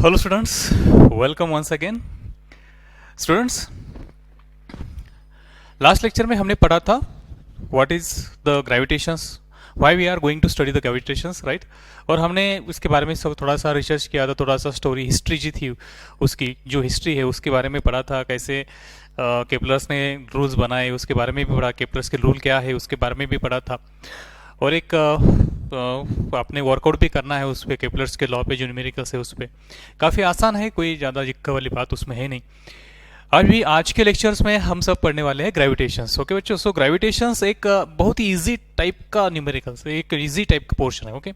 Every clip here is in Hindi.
Hello students, welcome once again. Students, last lecture में हमने पढ़ा था what is the gravitations, why we are going to study the gravitations, right. और हमने उसके बारे में सब थोड़ा सा रिसर्च किया था, थोड़ा सा स्टोरी हिस्ट्री जी थी, उसकी जो हिस्ट्री है उसके बारे में पढ़ा था, कैसे केपलर्स ने रूल्स बनाए उसके बारे में भी पढ़ा, केपलर्स के रूल क्या है उसके बारे में भी पढ़ा था। और एक आपने वर्कआउट भी करना है उस पर, केपलर्स के लॉ पे जो न्यूमेरिकल्स है उस पर। काफ़ी आसान है, कोई ज़्यादा जिक्का वाली बात उसमें है नहीं। अभी आज के लेक्चर्स में हम सब पढ़ने वाले हैं ग्रेविटेशंस। ओके बच्चों, सो ग्रेविटेशंस एक बहुत ही इजी टाइप का न्यूमेरिकल्स, एक इजी टाइप का पोर्शन है। ओके,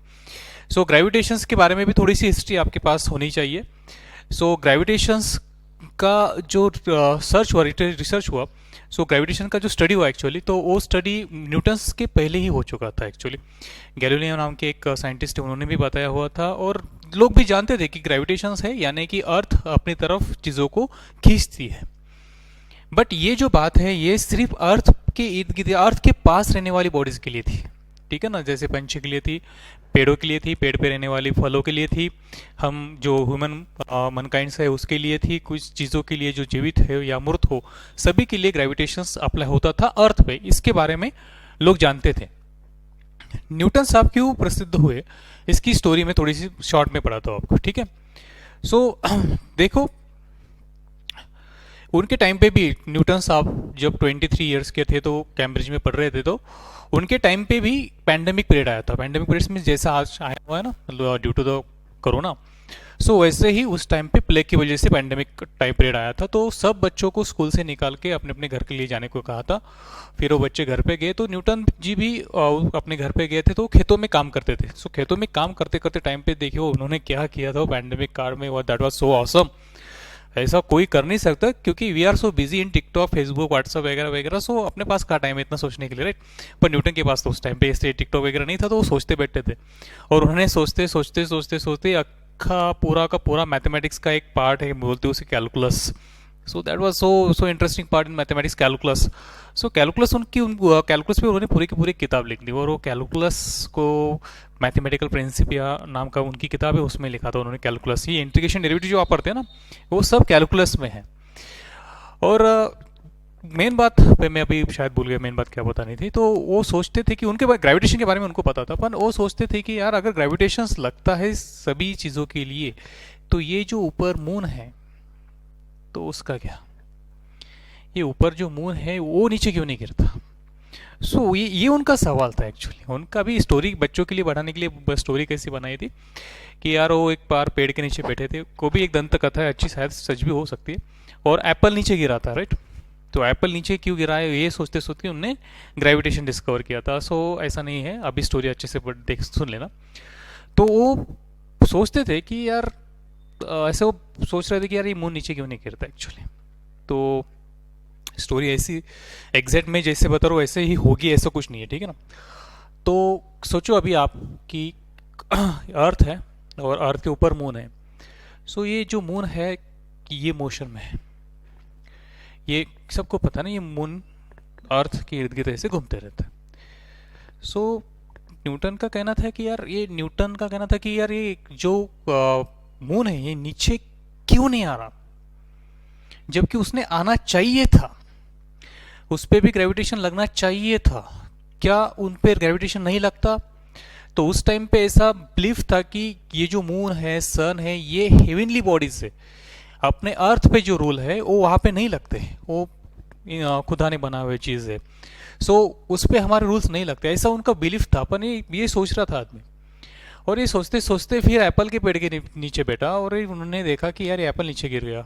सो ग्रेविटेशंस के बारे में भी थोड़ी सी हिस्ट्री आपके पास होनी चाहिए। सो ग्रेविटेशंस का जो सर्च हुआ, रिसर्च हुआ, सो ग्रेविटेशन का जो स्टडी हुआ एक्चुअली, तो वो स्टडी न्यूटन्स के पहले ही हो चुका था एक्चुअली। गैलीलियो नाम के एक साइंटिस्ट है, उन्होंने भी बताया हुआ था, और लोग भी जानते थे कि ग्रेविटेशन है यानी कि अर्थ अपनी तरफ चीज़ों को खींचती है। बट ये जो बात है ये सिर्फ अर्थ के इर्द गिर्द, अर्थ के पास रहने वाली बॉडीज के लिए थी, ठीक है ना। जैसे पंछी के लिए थी, पेड़ों के लिए थी, पेड़ पे रहने वाली फलों के लिए थी, हम जो ह्यूमन मनकाइंड्स है उसके लिए थी, कुछ चीज़ों के लिए जो जीवित है या मृत हो, सभी के लिए ग्रेविटेशन अप्लाई होता था अर्थ पे। इसके बारे में लोग जानते थे। न्यूटन साहब क्यों प्रसिद्ध हुए, इसकी स्टोरी में थोड़ी सी शॉर्ट में पढ़ाता हूँ आपको, ठीक है। सो देखो, उनके टाइम पे भी न्यूटन साहब जब 23 इयर्स के थे तो कैम्ब्रिज में पढ़ रहे थे, तो उनके टाइम पे भी पैंडेमिक पीरियड आया था। पैंडेमिक पीरियड में जैसा आज आया हुआ है ना, ड्यू टू द कोरोना, सो वैसे ही उस टाइम पे प्लेग की वजह से पैंडेमिक टाइम पीरियड आया था। तो सब बच्चों को स्कूल से निकाल के अपने अपने घर के लिए जाने को कहा था। फिर वो बच्चे घर पे गए, तो न्यूटन जी भी अपने घर पे गए थे, तो खेतों में काम करते थे। सो खेतों में काम करते करते टाइम पे देखिए उन्होंने क्या किया था पैंडेमिक काल में, दैट वाज सो ऑसम। ऐसा कोई कर नहीं सकता, क्योंकि we are so busy in TikTok, Facebook, WhatsApp वगैरह वगैरह। सो अपने पास कहाँ टाइम है इतना सोचने के लिए, राइट। पर न्यूटन के पास तो उस टाइम पे ऐसे टिकटॉक वगैरह नहीं था, तो वो सोचते बैठते थे। और उन्होंने सोचते सोचते सोचते सोचते अक्खा पूरा का पूरा मैथमेटिक्स का एक पार्ट है, बोलते उसे calculus. So that was so interesting part in mathematics, calculus. So calculus calculus पे उन्होंने पूरी की पूरी किताब लिख दी, और वो कैलकुलस को मैथमेटिकल प्रिंसिपिया नाम का उनकी किताब है, उसमें लिखा था उन्होंने कैलकुलस। ये इंटीग्रेशन डेरिवेटिव जो आप पढ़ते हैं ना, वो सब कैलकुलस में है। और मेन बात पे मैं अभी शायद भूल गया, मेन बात क्या बतानी थी। तो वो सोचते थे कि उनके ग्रेविटेशन के बारे में उनको पता था, पर वो सोचते थे कि यार अगर ग्रेविटेशन लगता है सभी चीज़ों के लिए, तो ये जो ऊपर मून है तो उसका क्या, ये ऊपर जो मून है वो नीचे क्यों नहीं गिरता। सो ये उनका सवाल था एक्चुअली। उनका भी स्टोरी बच्चों के लिए बढ़ाने के लिए स्टोरी कैसी बनाई थी कि यार वो एक बार पेड़ के नीचे बैठे थे, को भी एक दंत कथा है अच्छी, शायद सच भी हो सकती है, और एप्पल नीचे गिरा था, राइट। तो एप्पल नीचे क्यों गिरा है ये सोचते सोचते उनने ग्रेविटेशन डिस्कवर किया था। सो ऐसा नहीं है, अभी स्टोरी अच्छे से देख सुन लेना। तो वो सोचते थे कि यार ऐसे वो सोच रहे थे कि यार ये मून नीचे क्यों नहीं गिरता एक्चुअली। तो स्टोरी ऐसी एग्जैक्ट में जैसे बता रहा हूँ वैसे ही होगी, ऐसा कुछ नहीं है, ठीक है ना। तो सोचो अभी आप कि अर्थ है और अर्थ के ऊपर मून है। सो ये जो मून है ये मोशन में है, ये सबको पता ना, ये मून अर्थ के इर्द गिर्द ऐसे घूमते रहता है। सो न्यूटन का कहना था कि यार ये जो मून है ये नीचे क्यों नहीं आ रहा, जबकि उसने आना चाहिए था, उस पर भी ग्रेविटेशन लगना चाहिए था। क्या उन पर ग्रेविटेशन नहीं लगता? तो उस टाइम पे ऐसा बिलीफ था कि ये जो मून है, सन है, ये हेवनली बॉडीज है, अपने अर्थ पे जो रूल है वो वहाँ पे नहीं लगते, वो खुदा ने बनाए हुए चीज़ है। सो उस पर हमारे रूल्स नहीं लगते, ऐसा उनका बिलीफ था। पर ये सोच रहा था आदमी, और ये सोचते सोचते फिर एप्पल के पेड़ के नीचे बैठा, और उन्होंने देखा कि यार एप्पल नीचे गिर गया।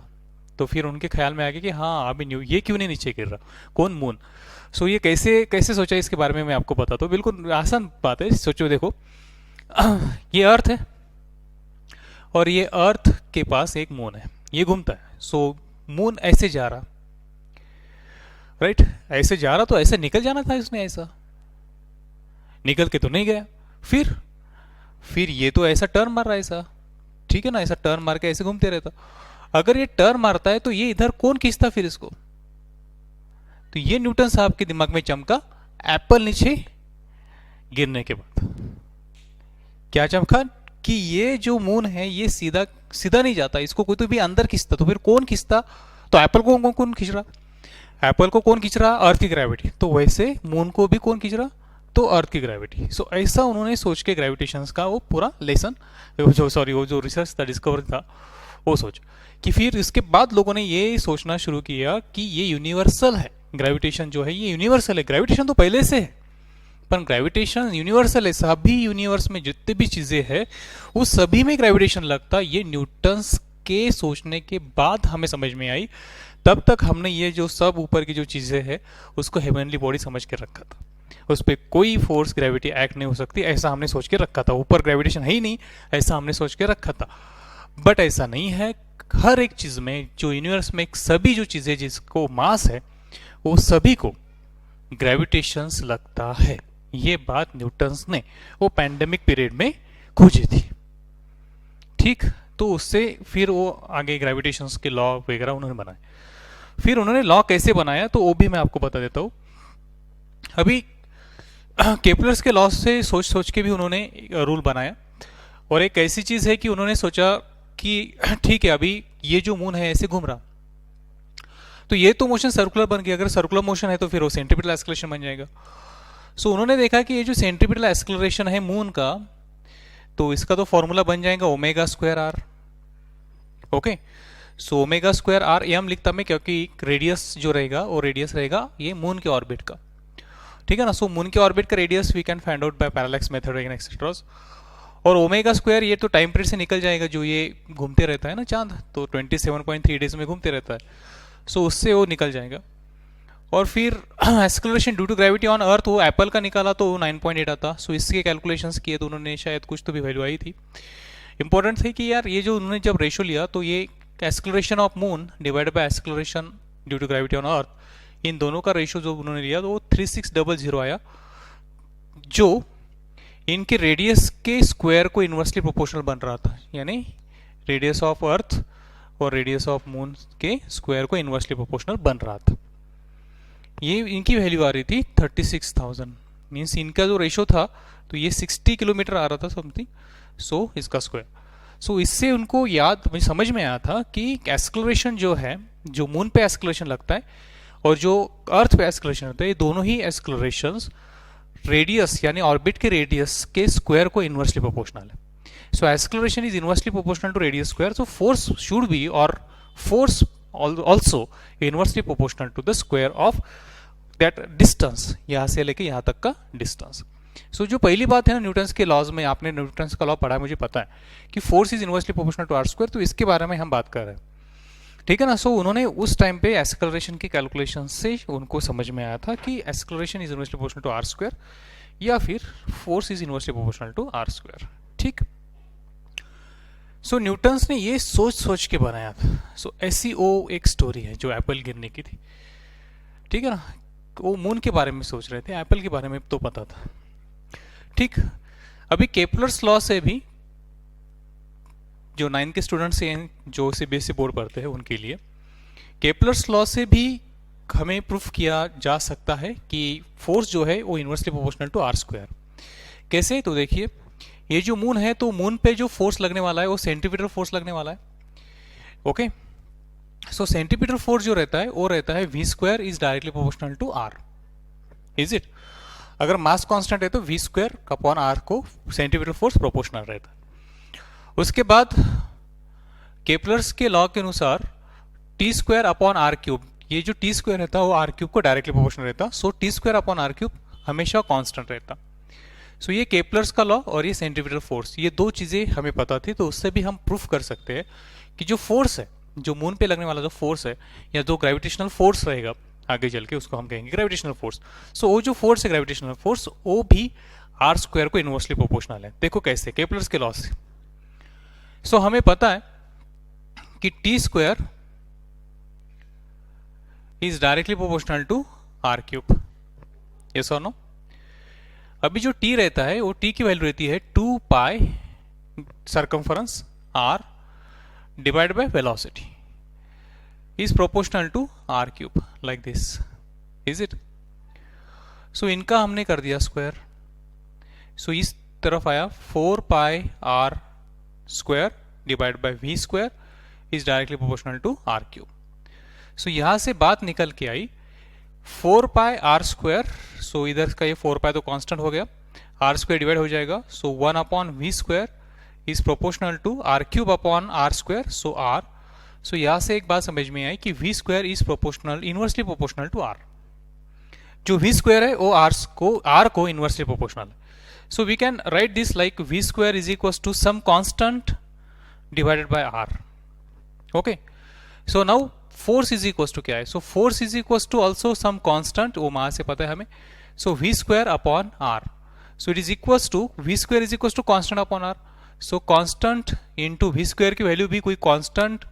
तो फिर उनके ख्याल में आ गया कि हाँ अभी ये क्यों नहीं नीचे गिर रहा, कौन मून। सो ये कैसे कैसे सोचा, इसके बारे में मैं आपको बताता हूँ। बिल्कुल आसान बात है, सोचो देखो, ये अर्थ है और ये अर्थ के पास एक मून है, ये घूमता है। सो मून ऐसे जा रहा, राइट, ऐसे जा रहा, तो ऐसे निकल जाना था इसने, ऐसा निकल के तो नहीं गया। फिर ये तो ऐसा टर्न मार रहा है ऐसा, ठीक है ना, ऐसा टर्न मार के ऐसे घूमते रहता। अगर ये टर्न मारता है तो ये इधर कौन खींचता फिर इसको। तो ये न्यूटन साहब के दिमाग में चमका एप्पल नीचे गिरने के बाद। क्या चमका कि ये जो मून है ये सीधा सीधा नहीं जाता, इसको कोई तो भी अंदर खींचता, तो फिर कौन खींचता? तो एप्पल को कौन कौन खींच रहा? एप्पल को कौन खींच रहा? अर्थ की ग्रेविटी। तो वैसे मून को भी कौन खींच रहा? तो अर्थ की ग्रेविटी। सो ऐसा उन्होंने सोच के ग्रेविटेशंस का वो पूरा लेसन, वो जो रिसर्च था, डिस्कवर था, वो सोच कि फिर इसके बाद लोगों ने ये सोचना शुरू किया कि ये यूनिवर्सल है, ग्रेविटेशन जो है ये यूनिवर्सल है। ग्रेविटेशन तो पहले से है, पर ग्रेविटेशन यूनिवर्सल है, सभी यूनिवर्स में जितने भी चीजें हैं वो सभी में ग्रेविटेशन लगता है। ये न्यूटन्स के सोचने के बाद हमें समझ में आई, तब तक हमने ये जो सब ऊपर की जो चीजें हैं उसको हेवनली बॉडी समझ के रखा था, उस पर कोई फोर्स ग्रेविटी एक्ट नहीं हो सकती ऐसा हमने सोच के रखा था, ऊपर ग्रेविटेशन है ही नहीं ऐसा हमने सोच के रखा था। बट ऐसा नहीं है, हर एक चीज में जो यूनिवर्स में सभी जो चीजें जिसको मास है वो सभी को ग्रेविटेशंस लगता है। ये बात न्यूटन्स ने वो पैंडेमिक पीरियड में खोजी थी। ठीक, तो उससे फिर वो आगे ग्रेविटेशंस के लॉ वगैरह उन्होंने बनाए। फिर उन्होंने लॉ कैसे बनाया तो वो भी मैं आपको बता देता हूं। अभी केपलर्स के लॉ से सोच सोच के भी उन्होंने रूल बनाया, और एक ऐसी चीज है कि उन्होंने सोचा कि ठीक है अभी ये जो मून है ऐसे घूम रहा, तो ये तो मोशन सर्कुलर बन गया, अगर सर्कुलर मोशन है तो फिर वो सेंट्रीपिटल एक्सेलरेशन बन जाएगा। सो उन्होंने देखा कि ये जो सेंट्रीपिटल एक्सेलरेशन है मून का, तो इसका तो फॉर्मूला बन जाएगा omega square R. Okay, so omega square R ये हम लिखता मैं, क्योंकि रेडियस जो रहेगा वो रेडियस रहेगा ये मून के ऑर्बिट का, ठीक है ना। सो मून के ऑर्बिट का radius we can find out by parallax method and etcetera. और ओमेगा स्क्वायर ये तो टाइम पीरियड से निकल जाएगा, जो ये घूमते रहता है ना चांद, तो 27.3 डेज में घूमते रहता है, सो उससे वो निकल जाएगा। और फिर acceleration due to gravity on earth वो एप्पल का निकाला तो 9.8 आता, सो इसके कैलकुलेशंस किए तो उन्होंने शायद कुछ तो भी वैल्यू आई थी। इंपॉर्टेंट थे कि यार ये जो उन्होंने जब रेशो लिया तो ये acceleration of moon divided by acceleration due to gravity on earth, इन दोनों का रेशो जो उन्होंने लिया तो वो 3600 आया, जो इनके रेडियस के स्क्वायर को इनवर्सली प्रोपोर्शनल बन रहा था, यानी रेडियस ऑफ अर्थ और रेडियस ऑफ मून के स्क्वायर को इनवर्सली प्रोपोर्शनल बन रहा था। ये इनकी वैल्यू आ रही थी 36,000, मीन्स इनका जो रेशो था तो ये 60 किलोमीटर आ रहा था समथिंग, सो इसका स्क्वायर। सो इससे उनको याद समझ में आया था कि एक्सेलरेशन जो है, जो मून पे एक्सेलरेशन लगता है और जो अर्थ पे एक्सेलरेशन होता है, ये दोनों ही एक्सेलरेशंस रेडियस यानी ऑर्बिट के रेडियस के स्क्वायर को इनवर्सली प्रोपोर्शनल है। So acceleration is inversely proportional to radius square, so force should be और force also inversely proportional to the square of that distance, यहां से लेके यहां तक का डिस्टेंस। सो जो पहली बात है ना न्यूटन्स के लॉज में, आपने न्यूटन्स का लॉ पढ़ा है मुझे पता है कि force is inversely proportional to R square, तो इसके बारे में हम बात कर रहे हैं, ठीक है ना। सो उन्होंने उस टाइम पे एक्सेलरेशन के कैलकुलेशन से उनको समझ में आया था कि acceleration is inversely proportional to R square या फिर force is inversely proportional to R square, ठीक। सो न्यूटन्स ने ये सोच सोच के बनाया था। सो ऐसी वो एक स्टोरी है जो एप्पल गिरने की थी, ठीक है ना। वो मून के बारे में सोच रहे थे, एप्पल के बारे में तो पता था, ठीक। अभी केपलर्स लॉ से भी जो 9 के स्टूडेंट्स हैं जो सीबीएसई बोर्ड पढ़ते हैं उनके लिए केपलर्स लॉ से भी हमें प्रूफ किया जा सकता है कि फोर्स जो है वो inversely proportional to R square. कैसे? तो देखिए ये जो मून है तो मून पे जो फोर्स लगने वाला है वो सेंट्रीपिटल फोर्स लगने वाला है, ओके। सो सेंट्रीपिटल फोर्स जो रहता है वो रहता है V square is directly proportional to R, is it. अगर मास कांस्टेंट है तो वी स्क्वायर अपॉन आर को सेंट्रीपिटल फोर्स प्रोपोर्शनल रहता है। उसके बाद केपलर्स के लॉ के अनुसार T square upon R cube, ये जो टी स्क्वायर रहता है वो आर क्यूब को डायरेक्टली प्रोपोर्शनल रहता, so T square upon R cube हमेशा कांस्टेंट रहता। सो ये केपलर्स का लॉ और ये सेंट्रीपिटल फोर्स, ये दो चीजें हमें पता थी, तो उससे भी हम प्रूफ कर सकते हैं कि जो फोर्स है, जो मून पे लगने वाला जो फोर्स है या जो ग्रेविटेशनल फोर्स रहेगा आगे चल के उसको हम कहेंगे ग्रेविटेशनल फोर्स। सो वो जो फोर्स है ग्रेविटेशनल फोर्स वो भी आर स्क्वायर को इनवर्सली प्रोपोर्शनल है। देखो कैसे, केपलर्स के लॉ से। सो हमें पता है कि T square is directly proportional to R cube, yes और नो। अभी जो टी रहता है वो टी की वैल्यू रहती है 2 pi circumference R divide by velocity is proportional to R cube, like this, is it. So इनका हमने कर दिया स्क्वायर, सो इस तरफ आया 4 pi R square divide by V square is directly proportional to R cube. So यहां से बात निकल के आई 4 पाई आर स्क्वायर, सो इधर का ये 4 पाई तो कांस्टेंट हो गया, आर स्क्वायर डिवाइड हो जाएगा, so 1 upon V square is proportional to R cube upon R square, so R. So यहां से एक बात समझ में आई कि V square is proportional, inversely proportional to R. जो वी स्क्वायर है वो आर को इनवर्सली प्रोपोर्शनल है। So we can write this like V square is equal to some constant divided by R. Okay, so now force is equal to क्या है, so force is equal to also some constant, वो वहां से पता है हमें, so V square upon R, so it is equal to V square is equal to constant upon R, so constant into V square की वैल्यू भी कोई constant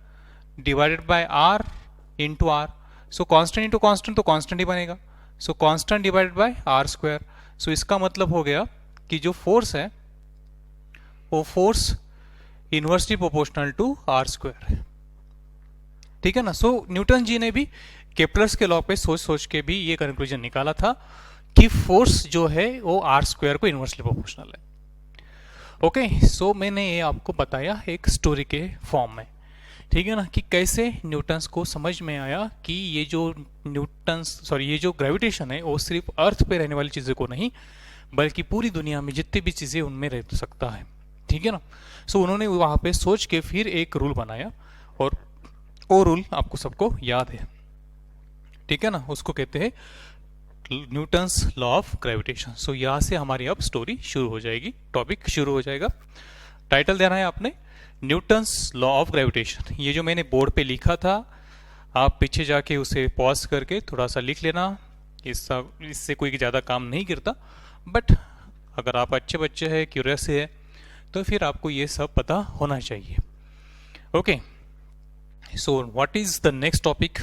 divided by R into R, so constant into constant तो कांस्टेंट ही बनेगा, so constant divided by R square. So इसका मतलब हो गया कि जो फोर्स है वो force inversely proportional to R square है, ठीक है ना। सो न्यूटन जी ने भी केप्लर्स के लॉ पे सोच सोच के भी ये कंक्लूजन निकाला था कि फोर्स जो है वो आर स्क्वायर को इनवर्सली प्रोपोर्शनल है। ओके, सो मैंने ये आपको बताया एक स्टोरी के फॉर्म में, ठीक है ना, कि कैसे न्यूटन्स को समझ में आया कि ये जो ये जो ग्रेविटेशन है वो सिर्फ अर्थ पे रहने वाली चीज़ों को नहीं बल्कि पूरी दुनिया में जितनी भी चीज़ें उनमें रह सकता है, ठीक है ना। सो उन्होंने वहाँ पे सोच के फिर एक रूल बनाया और वो रूल आपको सबको याद है, ठीक है ना, उसको कहते हैं न्यूटन्स लॉ ऑफ ग्रेविटेशन। सो यहाँ से हमारी अब स्टोरी शुरू हो जाएगी, टॉपिक शुरू हो जाएगा। टाइटल देना है आपने न्यूटन्स लॉ ऑफ ग्रेविटेशन। ये जो मैंने बोर्ड पे लिखा था आप पीछे जाके उसे पॉज करके थोड़ा सा लिख लेना, इससे कोई ज़्यादा काम नहीं गिरता, बट अगर आप अच्छे बच्चे हैं, क्यूरियस है, तो फिर आपको ये सब पता होना चाहिए। Okay, so what is the next topic.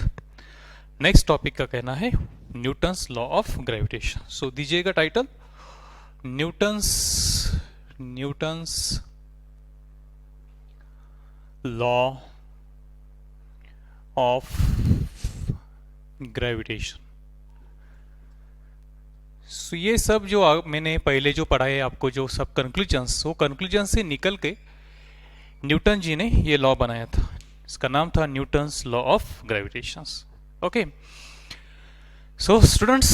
Next topic का कहना है Newton's law of gravitation. So दीजिएगा title Newton's law of gravitation. So ये सब जो मैंने पहले जो पढ़ा है आपको, जो सब कंक्लूजन्स, वो कंक्लूजन से निकल के न्यूटन जी ने ये लॉ बनाया था, इसका नाम था Newton's law of gravitation. Okay, so students,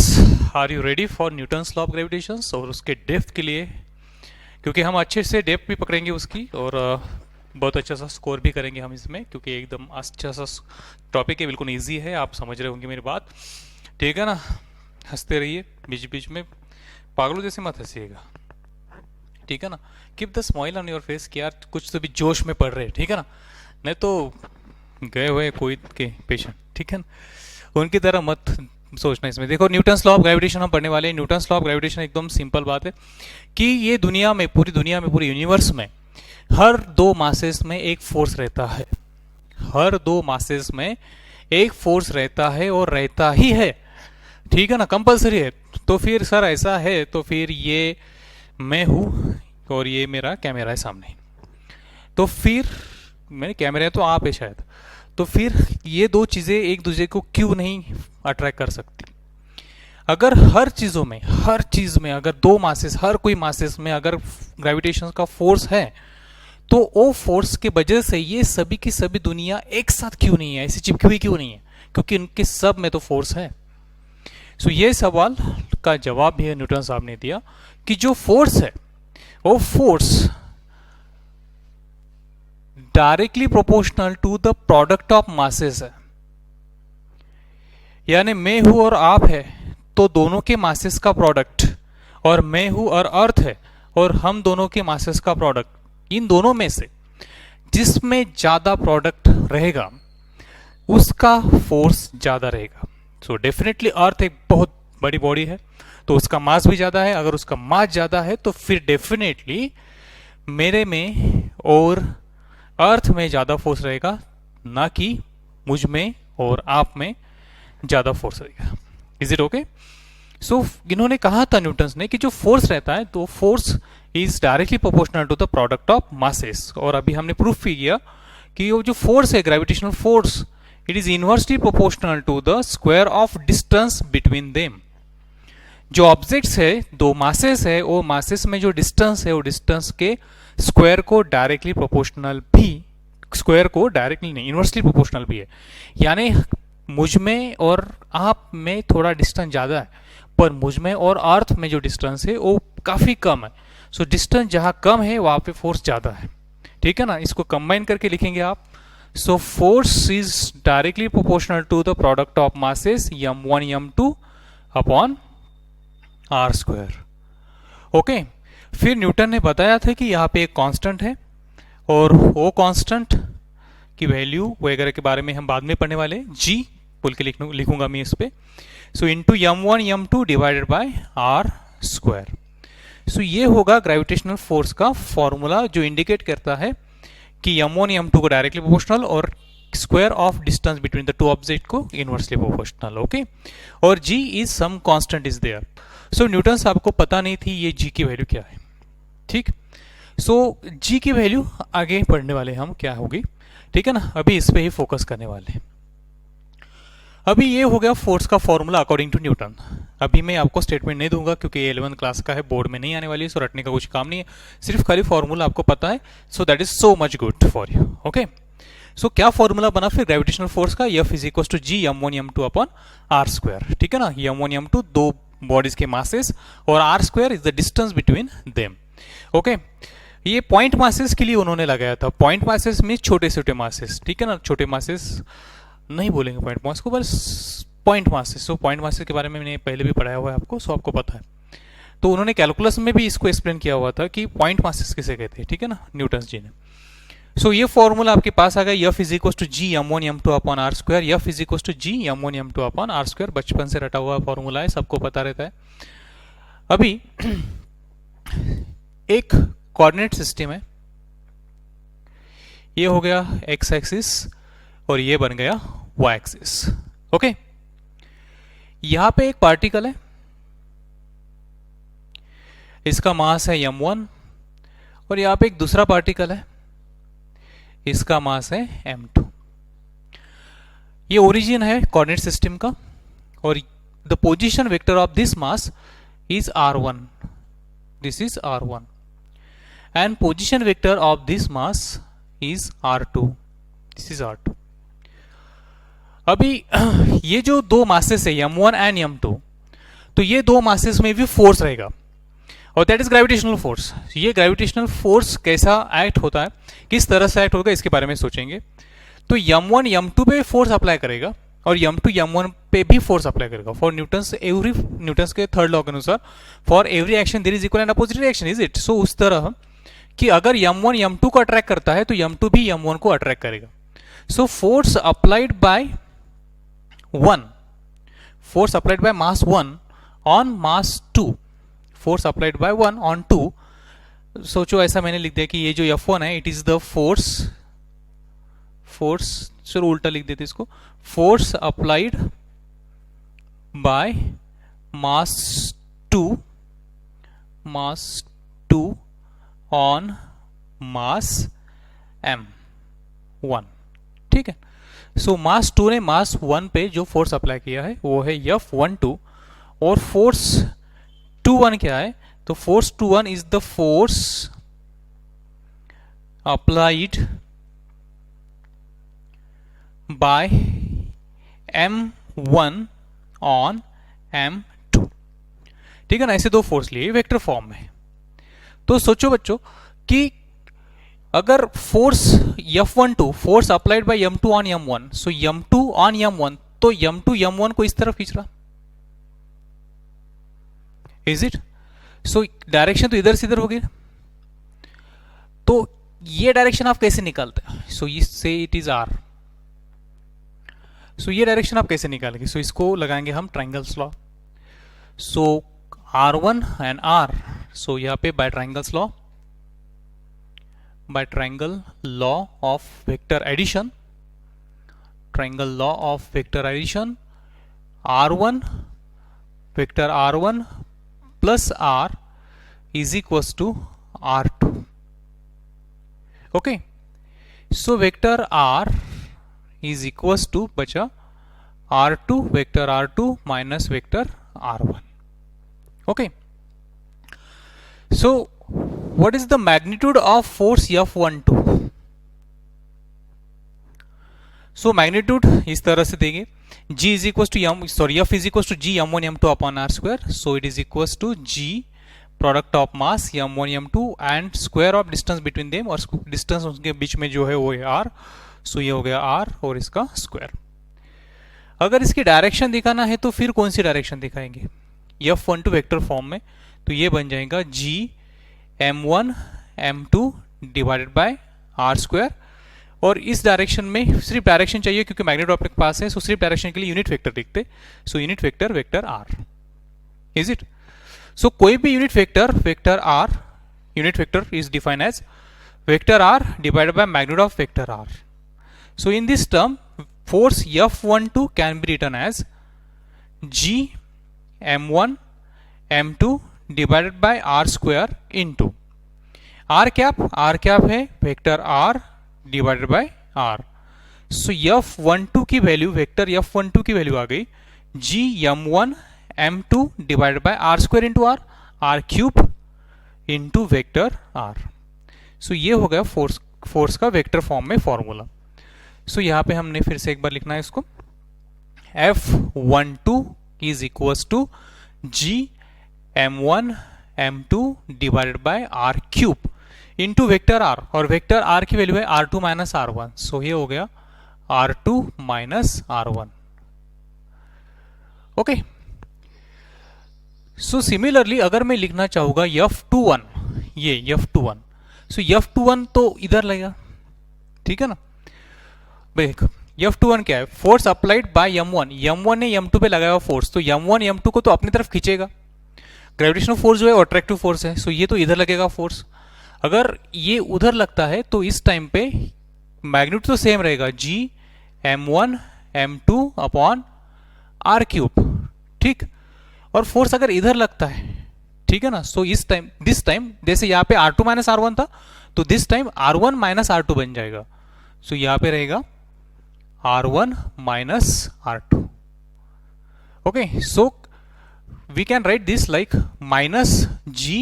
are you ready for Newton's law of gravitation. और उसके डेप्थ के लिए, क्योंकि हम अच्छे से डेप्थ भी पकड़ेंगे उसकी और बहुत अच्छा सा स्कोर भी करेंगे हम इसमें, क्योंकि एकदम अच्छा सा टॉपिक है, बिल्कुल ईजी है, आप समझ रहे होंगे मेरी बात, ठीक है ना। हंसते रहिए बीच बीच में, पागलों जैसे मत हंसिएगा, ठीक है ना। Keep the smile on your face, कि यार कुछ तो भी जोश में पड़ रहे हैं, ठीक है ना, नहीं तो गए हुए कोई के पेशेंट, ठीक है ना, उनकी तरह मत सोचना। इसमें देखो न्यूटन्स लॉ ऑफ ग्रेविटेशन हम पढ़ने वाले हैं। न्यूटन्स लॉ ऑफ ग्रेविटेशन एकदम सिंपल बात है कि ये दुनिया में, पूरी यूनिवर्स में हर दो मासेस में एक फोर्स रहता है, हर दो मासेस में एक फोर्स रहता है और रहता ही है, ठीक है ना, कंपलसरी है। तो फिर सर ऐसा है तो फिर ये मैं हूं और ये मेरा कैमरा है सामने, तो फिर मेरे कैमरे है तो आप है शायद, तो फिर ये दो चीजें एक दूसरे को क्यों नहीं अट्रैक्ट कर सकती। अगर हर चीजों में, हर चीज में अगर दो मासेस, हर कोई मासेस में अगर ग्रेविटेशन का फोर्स है, तो वो फोर्स के वजह से ये सभी की सभी दुनिया एक साथ क्यों नहीं है, ऐसी चिपकी हुई क्यों नहीं है, क्योंकि उनके सब में तो फोर्स है। सो ये सवाल का जवाब भी न्यूटन साहब ने दिया कि जो फोर्स है वो force directly proportional to the product of masses है, यानी मैं हूं और आप है तो दोनों के मासेस का प्रोडक्ट, और मैं हूं और अर्थ है और हम दोनों के मासेस का प्रोडक्ट, इन दोनों में से जिसमें ज्यादा प्रोडक्ट रहेगा उसका फोर्स ज्यादा रहेगा। सो डेफिनेटली अर्थ एक बहुत बड़ी बॉडी है तो उसका मास भी ज्यादा है, अगर उसका मास ज्यादा है तो फिर डेफिनेटली मेरे में और अर्थ में ज्यादा फोर्स रहेगा, ना कि मुझ में और आप में ज्यादा फोर्स रहेगा। Is it okay. सो इन्होंने कहा था न्यूटन्स ने कि जो फोर्स रहता है तो force is directly proportional to the product of masses, और अभी हमने प्रूफ भी किया कि वो जो फोर्स है gravitational force, it is inversely proportional to the square of distance between them. जो ऑब्जेक्ट्स है, दो मासेस है, वो मासेस में जो डिस्टेंस है वो डिस्टेंस के स्क्वायर को डायरेक्टली प्रोपोर्शनल भी स्क्वायर को डायरेक्टली नहीं, इनवर्सली प्रोपोर्शनल भी है। यानी मुझ में और आप में थोड़ा डिस्टेंस ज़्यादा है, पर मुझ में और अर्थ में जो डिस्टेंस है वो काफ़ी कम है। सो डिस्टेंस जहाँ कम है वहाँ पे फोर्स ज़्यादा है, ठीक है ना। इसको कंबाइन करके लिखेंगे आप। So force is directly proportional to the product of masses m1 m2 upon R square. Okay, फिर न्यूटन ने बताया था कि यहाँ पे एक कांस्टेंट है और वो कांस्टेंट की वैल्यू वगैरह के बारे में हम बाद में पढ़ने वाले हैं, जी बोल के लिखूंगा मैं इस पे। So into m1 m2 divided by R square. So ये होगा ग्रेविटेशनल फोर्स का फॉर्मूला जो इंडिकेट करता है कि m1 m2 को डायरेक्टली प्रोपोर्शनल और square of distance between the two object को इनवर्सली प्रोपोर्शनल। ओके, और g is some constant is there. So Newton साहब को पता नहीं थी ये g की वैल्यू क्या है, ठीक। सो g की वैल्यू आगे पढ़ने वाले हम क्या होगी, ठीक है ना। अभी इस पे ही फोकस करने वाले हैं। अभी ये हो गया फोर्स का फॉर्मूला अकॉर्डिंग टू न्यूटन। अभी मैं आपको स्टेटमेंट नहीं दूंगा क्योंकि 11th क्लास का है, बोर्ड में नहीं आने वाली है, सो रटने का कुछ काम नहीं है, सिर्फ खाली फॉर्मूला आपको पता है। So that is so much good for you. Okay, so क्या फॉर्मूला बना फिर ग्रेविटेशनल फोर्स का, F is equal to G m1 m2 upon R square, ठीक है ना। m1 m2 दो बॉडीज के मासेस और R square is the distance between them. Okay, ये पॉइंट मासेस के लिए उन्होंने लगाया था। पॉइंट मासेस में छोटे छोटे मासेस, ठीक है ना। छोटे मासेस नहीं बोलेंगे पॉइंट मास को, बस point masses. So point masses के बारे में मैंने पहले भी पढ़ाया हुआ है आपको, सो आपको पता है। तो उन्होंने कैलकुलस में भी इसको एक्सप्लेन किया हुआ था कि पॉइंट मासेस किसे कहते हैं, ठीक है ना, न्यूटन जी ने। सो ये फॉर्मूला आपके पास आ गया, F is equal to G m1 m2 upon R square. F is equal to G m1 m2 upon R square, बचपन से रटा हुआ फॉर्मूला है, सबको पता रहता है। अभी एक कोऑर्डिनेट सिस्टम है, ये हो गया x एक्सिस और ये बन गया y एक्सिस। ओके, यहां पे एक पार्टिकल है, इसका मास है m1 और यहां पे एक दूसरा पार्टिकल है, इसका मास है m2। ये ओरिजिन है कोऑर्डिनेट सिस्टम का और the position vector of this mass is r1, this is r1, and position vector of this mass is r2, this is r2। अभी ये जो दो मासेस है m1 एंड m2, तो ये दो मासेस में भी फोर्स रहेगा और दैट इज ग्रेविटेशनल फोर्स। ये ग्रेविटेशनल फोर्स कैसा एक्ट होता है, किस तरह से एक्ट होगा, इसके बारे में सोचेंगे। तो m1 m2 पे फोर्स अप्लाई करेगा और m2 m1 पे भी फोर्स अप्लाई करेगा। फॉर न्यूटन्स के थर्ड लॉ के अनुसार for every action there is equal and opposite reaction, is it. So उस तरह कि अगर m1 m2 को अट्रैक्ट करता है तो m2 भी m1 को अट्रैक्ट करेगा। So force applied by mass 1 on mass 2, force applied by 1 on 2। सोचो ऐसा मैंने लिख दिया कि ये जो F1 है इट इज द फोर्स चलो उल्टा लिख देते इसको, force applied by mass 2 on mass m1, ठीक है। सो मास 2 ने मास 1 पे जो फोर्स अप्लाई किया है वो है F12 और फोर्स 21 क्या है, तो force 21 is the force applied by m1 on m2, ठीक है ना। ऐसे दो फोर्स लिए वेक्टर फॉर्म में। तो सोचो बच्चों कि अगर force F12 force applied by m2 on m1, so m2 on m1, तो m2 m1 को इस तरफ खींच रहा, इज इट। सो डायरेक्शन तो इधर से इधर होगी, तो ये डायरेक्शन आप कैसे निकालते हैं, सो इससे इट इज r। सो ये डायरेक्शन आप कैसे निकालेंगे, सो इसको लगाएंगे हम triangles law. So r1 and r, so यहां पे by triangles law, by triangle law of vector addition, triangle law of vector addition, r1 vector r1 plus r is equals to r2। okay, so vector r is equals to बचा r2 vector r2 minus vector r1। okay, so what is the magnitude of force F12? So magnitude इस तरह से देंगे, g is equal to M sorry F is equal to G m1 m2 upon R square, so it is equal to g product of mass m1 m2 and square of distance between them, और डिस्टेंस उनके बीच में जो है वो है r, सो ये हो गया r और इसका स्क्वायर। अगर इसकी डायरेक्शन दिखाना है तो फिर कौन सी डायरेक्शन दिखाएंगे, f12 वेक्टर फॉर्म में, तो ये बन जाएगा g m1 m2 divided by R square, और इस डायरेक्शन में सिर्फ डायरेक्शन चाहिए क्योंकि मैग्नेट अपने पास है, सो सिर्फ डायरेक्शन के लिए यूनिट वेक्टर लिखते, so unit vector vector R, is it. So कोई भी unit vector vector R, unit vector is defined as vector R divided by magnitude of vector R. So in this term force F12 can be written as G m1 m2 divided by r square into r cap है vector r divided by r। So F12 की वैल्यू, वेक्टर F12 की वैल्यू आ गई G m1 m2 divided by r square into r cube into vector r। सो ये हो गया फोर्स का वेक्टर फॉर्म में फॉर्मूला। सो यहाँ पे हमने फिर से एक बार लिखना है इसको, F12 is equals to G m1 m2 divided by r cube into vector r, और वेक्टर r की वैल्यू है r2 माइनस r1, सो ये हो गया r2 minus r1। Okay, so similarly अगर मैं लिखना चाहूंगा F21, ये F21, सो F21 तो इधर लगेगा, ठीक है ना। F21 क्या है, फोर्स अप्लाइड बाय m1 ने m2 पे लगाया हुआ फोर्स, तो m1 m2 को तो अपनी तरफ खींचेगा, ग्रेविटेशनल फोर्स जो है अट्रैक्टिव फोर्स है, सो ये तो इधर लगेगा फोर्स। अगर ये उधर लगता है तो इस टाइम पे मैग्नीट्यूड तो सेम रहेगा, g m1 m2 upon r cube, ठीक। और फोर्स अगर इधर लगता है, ठीक है ना, सो इस टाइम दिस टाइम जैसे यहाँ पे r2 माइनस r1 था, तो this time r1 minus r2 बन जाएगा, सो यहाँ पे रहेगा r1 minus r2. Okay, so we can write this like minus g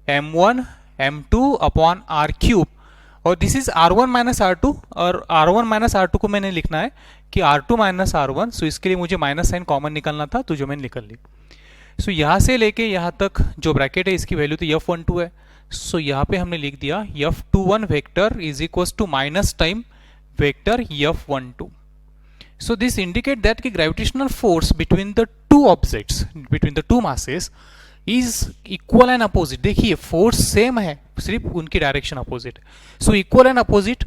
m1 m2 upon r cube, और this is r1 minus r2, और r1 माइनस r2 को मैंने लिखना है कि r2 माइनस r1, सो इसके लिए मुझे माइनस साइन कॉमन निकलना था, तो जो मैंने निकल ली। सो यहाँ से लेके यहाँ तक जो ब्रैकेट है इसकी वैल्यू तो F12 है, सो यहाँ पे हमने लिख दिया F21 vector is equal to minus time vector F12. So this indicate that the gravitational force between the two objects, between the two masses is equal and opposite. देखिए फोर्स सेम है, सिर्फ उनकी direction opposite, so equal and opposite,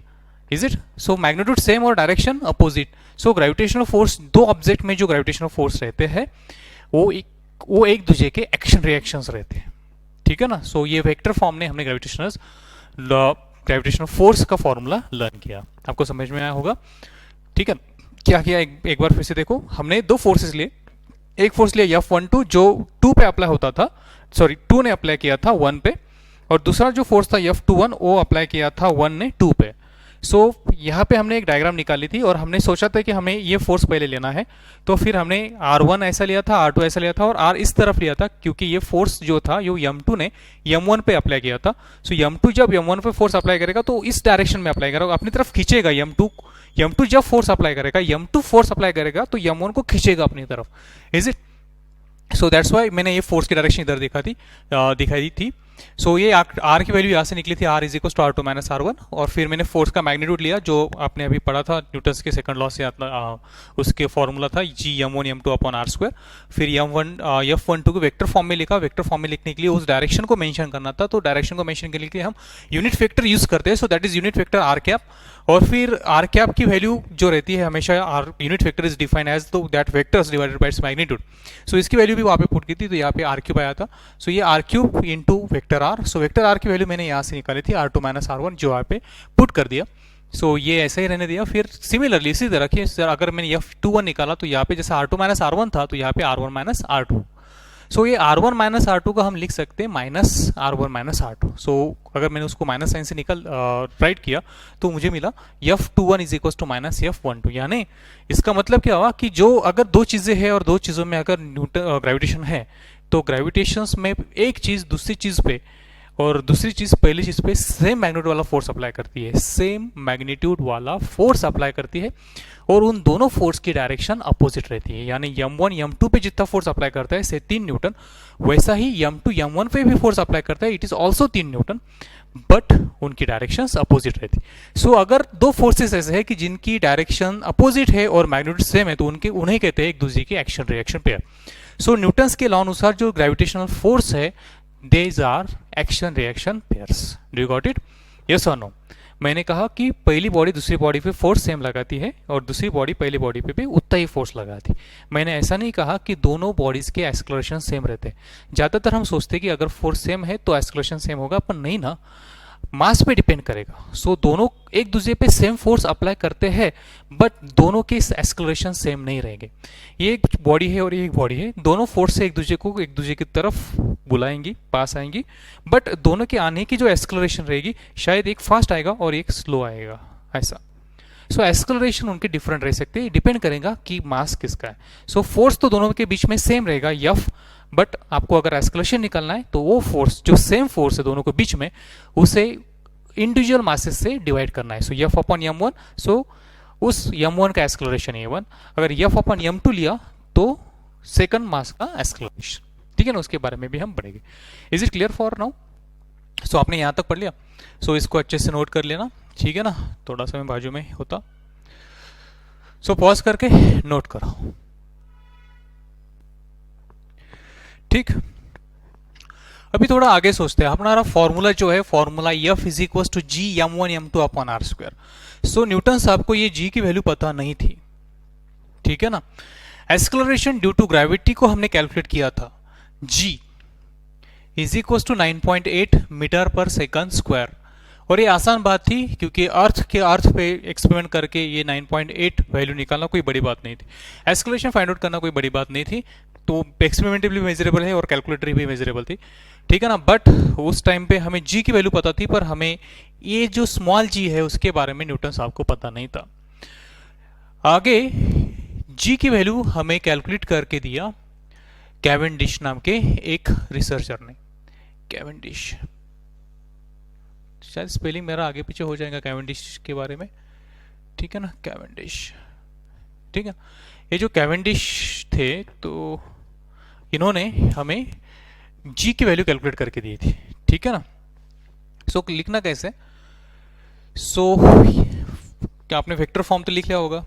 is it. So magnitude same और direction opposite, so gravitational force, दो ऑब्जेक्ट में जो ग्रेविटेशनल फोर्स रहते हैं वो एक दूसरे के एक्शन रिएक्शंस रहते हैं, ठीक है ना। सो ये वेक्टर फॉर्म ने हमने ग्रेविटेशनल फोर्स का फॉर्मूला लर्न किया, आपको समझ में आया होगा, ठीक है। क्या किया एक बार फिर से देखो, हमने दो फोर्सेस लिए, एक फोर्स लिया F12 जो 2 पे अप्लाई होता था, सॉरी 2 ने अप्लाई किया था 1 पे, और दूसरा जो फोर्स था F21 वो अप्लाई किया था 1 ने 2 पे। सो यहाँ पे हमने एक डायग्राम निकाली थी और हमने सोचा था कि हमें ये फोर्स पहले लेना है, तो फिर हमने R1 ऐसा लिया था, R2 ऐसा लिया था और R इस तरफ लिया था, क्योंकि ये फोर्स जो था यो M2 ने M1 पे अप्लाई किया था। सो M2 जब M1 पे फोर्स अप्लाई करेगा तो इस डायरेक्शन में अप्लाई करेगा, अपनी तरफ खींचेगा M2 जब फोर्स अप्लाई करेगा, M2 फोर्स अप्लाई करेगा तो M1 को खींचेगा अपनी तरफ, is it. So that's why मैंने ये फोर्स की डायरेक्शन इधर दिखाई थी। सो ये आर की वैल्यू यहाँ से निकली थी, R is equal to R2 minus R1, और फिर मैंने फोर्स का मैग्नीट्यूड लिया जो आपने अभी पढ़ा था न्यूटन्स के सेकंड लॉ से, उसके फॉर्मूला था G m1 m2 upon R square. फिर F12 को वेक्टर फॉर्म में लिखा, वेक्टर फॉर्म में लिखने के लिए उस डायरेक्शन को मेंशन करना था, तो डायरेक्शन को मेंशन करने के लिए हम यूनिट वेक्टर यूज करते हैं, so that is unit vector R cap. और फिर आर कैप की वैल्यू जो रहती है हमेशा, R unit vector is defined as to that vectors divided by its magnitude. So इसकी वैल्यू भी वहाँ पे पुट की थी, तो यहाँ पे आर क्यूब आया था। सो ये R cube into vector R, so vector R की वैल्यू मैंने यहाँ से निकाली थी R2 माइनस R1, जो यहाँ पे पुट कर दिया। सो ये ऐसा ही रहने दिया। फिर सिमिलरली इसी तरह की अगर मैंने F21 निकाला तो यहाँ पे जैसे R2 माइनस R1 था, तो यहाँ पे R1 माइनस R2। सो ये R1 माइनस R2 को हम लिख सकते हैं माइनस R1 माइनस R2। सो अगर मैंने उसको माइनस साइन से राइट किया तो मुझे मिला F21 is equal to minus F12। यानी इसका मतलब क्या हुआ कि जो अगर दो चीज़ें हैं और दो चीज़ों में अगर ग्रेविटेशन है, तो ग्रेविटेशंस में एक चीज़ दूसरी चीज़ पे और दूसरी चीज, पहली चीज पे सेम मैग्नीट्यूड वाला फोर्स अप्लाई करती है, सेम मैग्नीट्यूड वाला फोर्स अप्लाई करती है, और उन दोनों फोर्स की डायरेक्शन अपोजिट रहती है। यानी m1 m2 पे जितना फोर्स अप्लाई करता है से 3 न्यूटन, वैसा ही m2 m1 पे भी फोर्स अप्लाई करता है, it is also 3 Newton, but उनकी डायरेक्शंस अपोजिट रहती है। सो अगर दो फोर्सेस ऐसे है कि जिनकी डायरेक्शन अपोजिट है और मैग्नीट्यूड सेम है, तो उन्हें कहते हैं एक दूसरे की action reaction pair. So Newton's के लॉ अनुसार जो ग्रेविटेशनल फोर्स है, these are action reaction pairs. Do you got it? Yes और नो? मैंने कहा कि पहली बॉडी दूसरी बॉडी पे फोर्स सेम लगाती है और दूसरी बॉडी पहली बॉडी पे भी उतना ही फोर्स लगाती है। मैंने ऐसा नहीं कहा कि दोनों बॉडीज के एक्सक्लेरेशन सेम रहते हैं। ज़्यादातर हम सोचते हैं कि अगर फोर्स सेम है तो एक्सक्लेरेशन सेम होगा, पर नहीं ना, मास पे डिपेंड करेगा। सो दोनों एक दूसरे पे सेम फोर्स अप्लाई करते हैं, बट दोनों के एक्सक्लेरेशन सेम नहीं रहेंगे। ये एक बॉडी है और ये एक बॉडी है, दोनों फोर्स से एक दूसरे की तरफ बुलाएंगी, पास आएंगी, बट दोनों के आने की जो एक्सक्लेरेशन रहेगी, शायद एक फास्ट आएगा और एक स्लो आएगा, ऐसा। सो एक्सक्लेरेशन उनके डिफरेंट रह सकते हैं, डिपेंड करेगा कि मास किसका है। सो फोर्स तो दोनों के बीच में सेम रहेगा, F, बट आपको अगर एक्सक्लेरेशन निकालना है तो वो फोर्स जो सेम फोर्स है दोनों के बीच में, उसे इंडिविजुअल मासेस से डिवाइड करना है। सो F अपॉन m1, सो उस m1 का एक्सक्लेरेशन a1, अगर F अपॉन m2 लिया तो सेकंड मास का एक्सक्लेरेशन, ठीक है ना, उसके बारे में भी हम पढ़ेंगे। Is it clear for now? So आपने यहां तक पढ़ लिया, सो इसको अच्छे से नोट कर लेना, ठीक है ना, थोड़ा सा मैं बाजू में होता। सो पॉज करके नोट करो, ठीक। अभी थोड़ा आगे सोचते हैं। हमारा फॉर्मूला जो है, formula F is equal to G m1 m2 upon R square. So Newton साहब को ये g की वैल्यू पता नहीं थी, ठीक है ना। एक्सलरेशन ड्यू टू ग्रेविटी को हमने कैलकुलेट किया था, g is equal to 9.8 metre पर सेकंड स्क्वायर, और ये आसान बात थी क्योंकि अर्थ पे एक्सपेरिमेंट करके ये 9.8 वैल्यू निकालना कोई बड़ी बात नहीं थी, एक्सलेशन फाइंड आउट करना कोई बड़ी बात नहीं थी, तो एक्सपेरिमेंटली मेजरेबल है और कैलकुलेटरी भी मेजरेबल थी, ठीक है ना। बट उस टाइम पे हमें जी की वैल्यू पता थी, पर हमें ये जो स्मॉल जी है उसके बारे में न्यूटन साहब को पता नहीं था। आगे जी की वैल्यू हमें कैलकुलेट करके दिया कैवेंडिश नाम के एक रिसर्चर ने। कैवेंडिश, शायद स्पेलिंग मेरा आगे पीछे हो जाएगा कैवेंडिश के बारे में, ठीक है ना, कैवेंडिश, ठीक है। ये जो कैवेंडिश थे, तो इन्होंने हमें जी की वैल्यू कैलकुलेट करके दी थी, ठीक है ना। सो लिखना कैसे? सो क्या आपने वेक्टर फॉर्म तो लिख लिया होगा,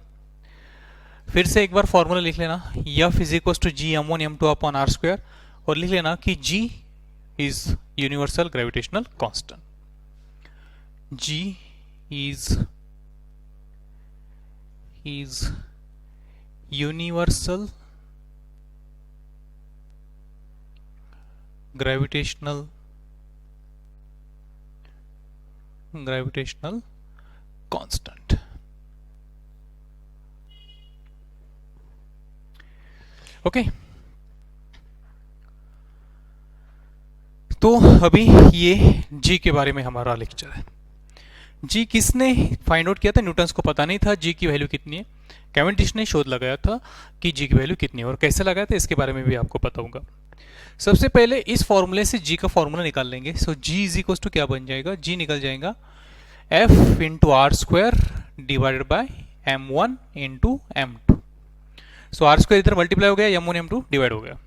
फिर से एक बार फॉर्मूला लिख लेना, F is equal to G m1 m2 upon R square, और लिख लेना कि G is universal gravitational constant. G is universal gravitational constant। Okay, तो अभी ये G के बारे में हमारा लेक्चर है। जी किसने फाइंड आउट किया था? न्यूटन्स को पता नहीं था जी की वैल्यू कितनी है, कैवेंडिश ने शोध लगाया था कि जी की वैल्यू कितनी है, और कैसे लगाया था इसके बारे में भी आपको पता होगा। सबसे पहले इस फॉर्मूले से जी का फॉर्मूला निकाल लेंगे। So G is equal to क्या बन जाएगा? जी निकल जाएगा F into R square divided by m1 into m2। So R square इधर मल्टीप्लाई हो गया, m1 m2 डिवाइड हो गया,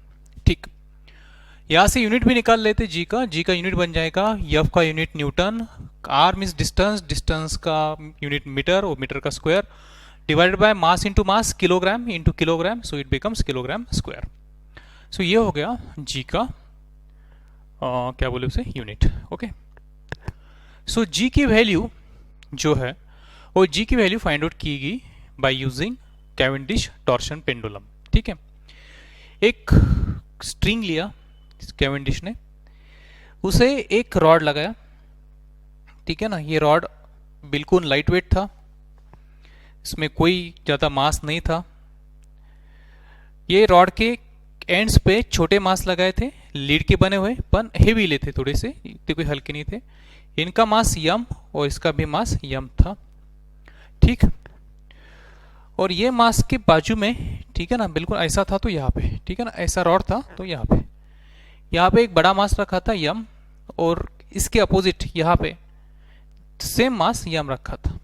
ठीक। यहां से यूनिट भी निकाल लेते जी का यूनिट बन जाएगा, F का unit Newton, R means distance, distance का यूनिट मीटर और मीटर का square, divided by mass into mass, kilogram into kilogram, so it becomes kilogram square. So ये हो गया जी का क्या बोले उसे, यूनिट। ओके, सो जी की वैल्यू जो है वो जी की वैल्यू फाइंड आउट की गई by using Cavendish torsion pendulum, ठीक है। एक स्ट्रिंग लिया कैवेंडिश ने, उसे एक रॉड लगाया, ठीक है ना। ये रॉड बिल्कुल लाइट वेट था, इसमें कोई ज्यादा मास नहीं था। ये रॉड के एंड्स पे छोटे मास लगाए थे, लीड के बने हुए, पर हेवी ले थे थोड़े से, इतने कोई हल्के नहीं थे। इनका मास यम और इसका भी मास यम था, ठीक। और ये मास के बाजू में, ठीक है ना, बिल्कुल ऐसा था तो यहाँ पे, ठीक है ना, ऐसा रॉड था तो यहाँ पे एक बड़ा मास रखा था यम, और इसके अपोजिट यहाँ पे सेम मास ये हम रखा था।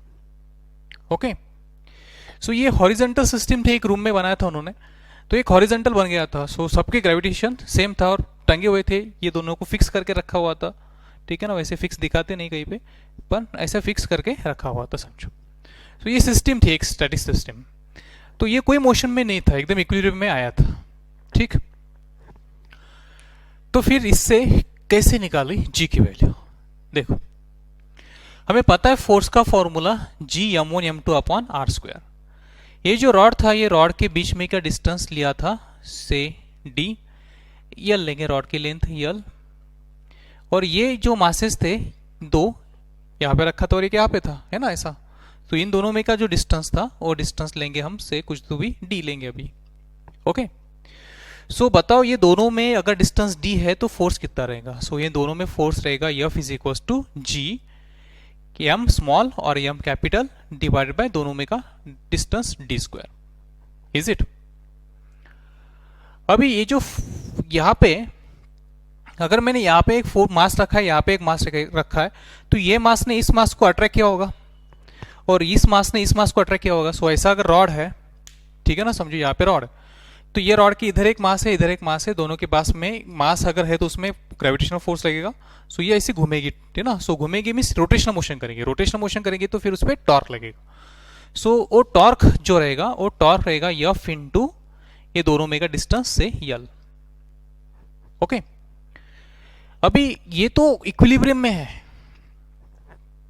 ओके, सो ये हॉरिजेंटल सिस्टम थे, एक रूम में बनाया था उन्होंने, तो एक हॉरिजेंटल बन गया था। सो सबके ग्रेविटेशन सेम था और टंगे हुए थे, ये दोनों को फिक्स करके रखा हुआ था। ठीक है ना, वैसे फिक्स दिखाते नहीं कहीं पे, पर ऐसा फिक्स करके रखा हुआ था समझो। तो ये सिस्टम थी एक स्टैटिक सिस्टम। तो ये कोई मोशन में नहीं था, एकदम इक्विलिब्रियम में आया था। ठीक, तो फिर इससे कैसे निकाली जी की वैल्यू? देखो, हमें पता है फोर्स का formula G m1m2 upon R square. ये जो रॉड था, ये रॉड के बीच में का डिस्टेंस लिया था से d, यल लेंगे रॉड की लेंथ यल, और ये जो मासेस थे दो यहाँ पे रखा था और एक यहाँ पे था, है ना ऐसा। तो इन दोनों में का जो डिस्टेंस था वो डिस्टेंस लेंगे हम से कुछ तो भी d लेंगे अभी। ओके, सो बताओ ये दोनों में अगर डिस्टेंस d है तो फोर्स कितना रहेगा? सो ये दोनों में फोर्स रहेगा F is equal to G m small और m कैपिटल डिवाइडेड बाय दोनों में का distance d square. Is it? अभी ये जो यहाँ पे अगर मैंने यहाँ पे एक मास रखा है, यहाँ पे एक मास रखा है, तो ये मास ने इस मास को अट्रैक्ट किया होगा और इस मास ने इस मास को अट्रैक्ट किया होगा। सो ऐसा अगर रॉड है, ठीक है ना, समझो यहाँ पे रॉड है, तो ये रॉड की इधर एक मास है, इधर एक मास है, दोनों के पास में मास अगर है तो उसमें ग्रेविटेशनल फोर्स लगेगा। सो ये ऐसे घूमेगी, ठीक है ना। सो घूमेगी मीन्स रोटेशनल मोशन करेंगे, रोटेशनल मोशन करेंगे तो फिर उस पर टॉर्क लगेगा। सो वो टॉर्क जो रहेगा वो टॉर्क रहेगा F इंटू ये दोनों में का डिस्टेंस से यल। ओके, अभी ये तो इक्विलिब्रियम में है,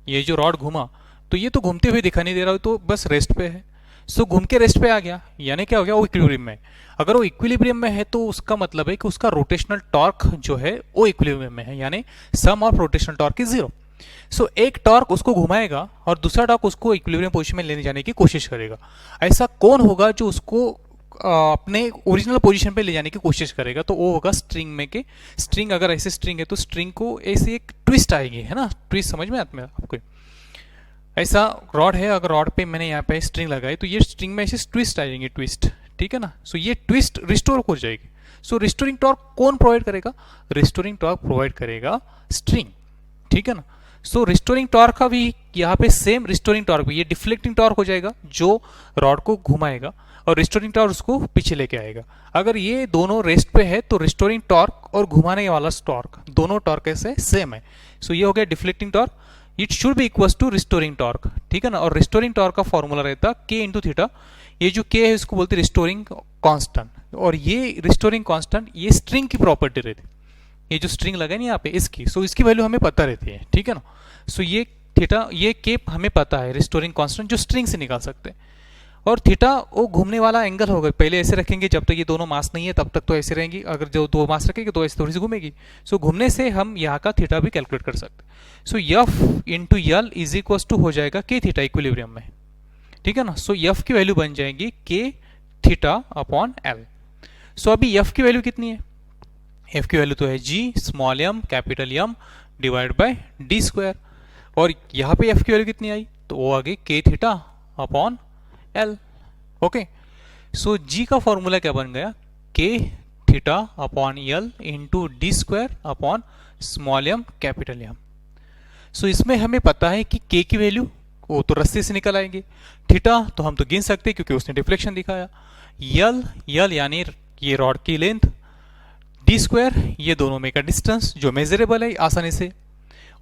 ये जो रॉड घूमा तो ये तो घूमते हुए दिखाई नहीं दे रहा है, तो बस रेस्ट पे है। सो घूम के रेस्ट पे आ गया, यानी क्या हो गया, वो इक्विलिब्रियम में। अगर वो इक्विलिब्रियम में है तो उसका मतलब है कि उसका रोटेशनल टॉर्क जो है वो इक्विलिब्रियम में है, यानी sum of rotational torque is zero. So एक टॉर्क उसको घुमाएगा और दूसरा टॉर्क उसको इक्विलिब्रियम पोजीशन में लेने जाने की कोशिश करेगा। ऐसा कौन होगा जो उसको अपने ओरिजिनल पोजीशन पे ले जाने की कोशिश करेगा? तो वो होगा स्ट्रिंग में के स्ट्रिंग, अगर ऐसे स्ट्रिंग है तो स्ट्रिंग को ऐसे एक ट्विस्ट आएगी, है ना, ट्विस्ट समझ में आता है आपको? ऐसा रॉड है, अगर रॉड पे मैंने यहाँ पे स्ट्रिंग लगाई तो ये स्ट्रिंग में ऐसे ट्विस्ट आ जाएंगे, ट्विस्ट, ठीक है ना। सो ये ट्विस्ट रिस्टोर हो जाएगी। सो रिस्टोरिंग टॉर्क कौन प्रोवाइड करेगा? रिस्टोरिंग टॉर्क प्रोवाइड करेगा स्ट्रिंग, ठीक है ना। सो रिस्टोरिंग टॉर्क का भी यहाँ पे सेम रिस्टोरिंग टॉर्क भी, ये डिफ्लेक्टिंग टॉर्क हो जाएगा जो रॉड को घुमाएगा और रिस्टोरिंग टॉर्क उसको पीछे लेके आएगा। अगर ये दोनों रेस्ट पे है तो रिस्टोरिंग टॉर्क और घुमाने वाला टॉर्क, दोनों टॉर्क ऐसे सेम है। सो ये हो गया deflecting torque, it should be equal to restoring torque, ठीक है ना। और रिस्टोरिंग टॉर्क का फॉर्मूला रहता k इंटू थीटा। ये जो k है इसको बोलते हैं रिस्टोरिंग कांस्टेंट, और ये रिस्टोरिंग कांस्टेंट ये स्ट्रिंग की प्रॉपर्टी रहती है, ये जो स्ट्रिंग लगा है ना यहाँ पे इसकी। सो इसकी वैल्यू हमें पता रहती है, ठीक है ना। सो ये थीटा, ये k हमें पता है रिस्टोरिंग कांस्टेंट जो स्ट्रिंग से निकाल सकते हैं। और थीटा वो घूमने वाला एंगल होगा, पहले ऐसे रखेंगे जब तक ये दोनों मास नहीं है तब तक तो ऐसे रहेंगी, अगर जो दो मास रखेंगे तो ऐसे थोड़ी सी घूमेगी। सो घूमने से हम यहाँ का थीटा भी कैलकुलेट कर सकते हैं। So F into L is equal to हो जाएगा k थीटा इक्विलिब्रियम में, ठीक है ना। सो F की वैल्यू बन जाएगी k थीटा अपॉन L। सो अभी F की वैल्यू कितनी है? F की वैल्यू तो है G small m capital M divide by d square, और यहाँ पे F की वैल्यू कितनी आई? तो वो आ गई k theta upon L। Okay, so G का फॉर्मूला क्या बन गया? k theta upon L into D square upon small m capital M। So इसमें हमें पता है कि k की वैल्यू वो तो रस्सी से निकल आएंगे, थीटा तो हम तो गिन सकते हैं क्योंकि उसने डिफ्लेक्शन दिखाया, यल यानी ये रॉड की लेंथ, डी स्क्वायर ये दोनों में का डिस्टेंस जो मेजरेबल है आसानी से,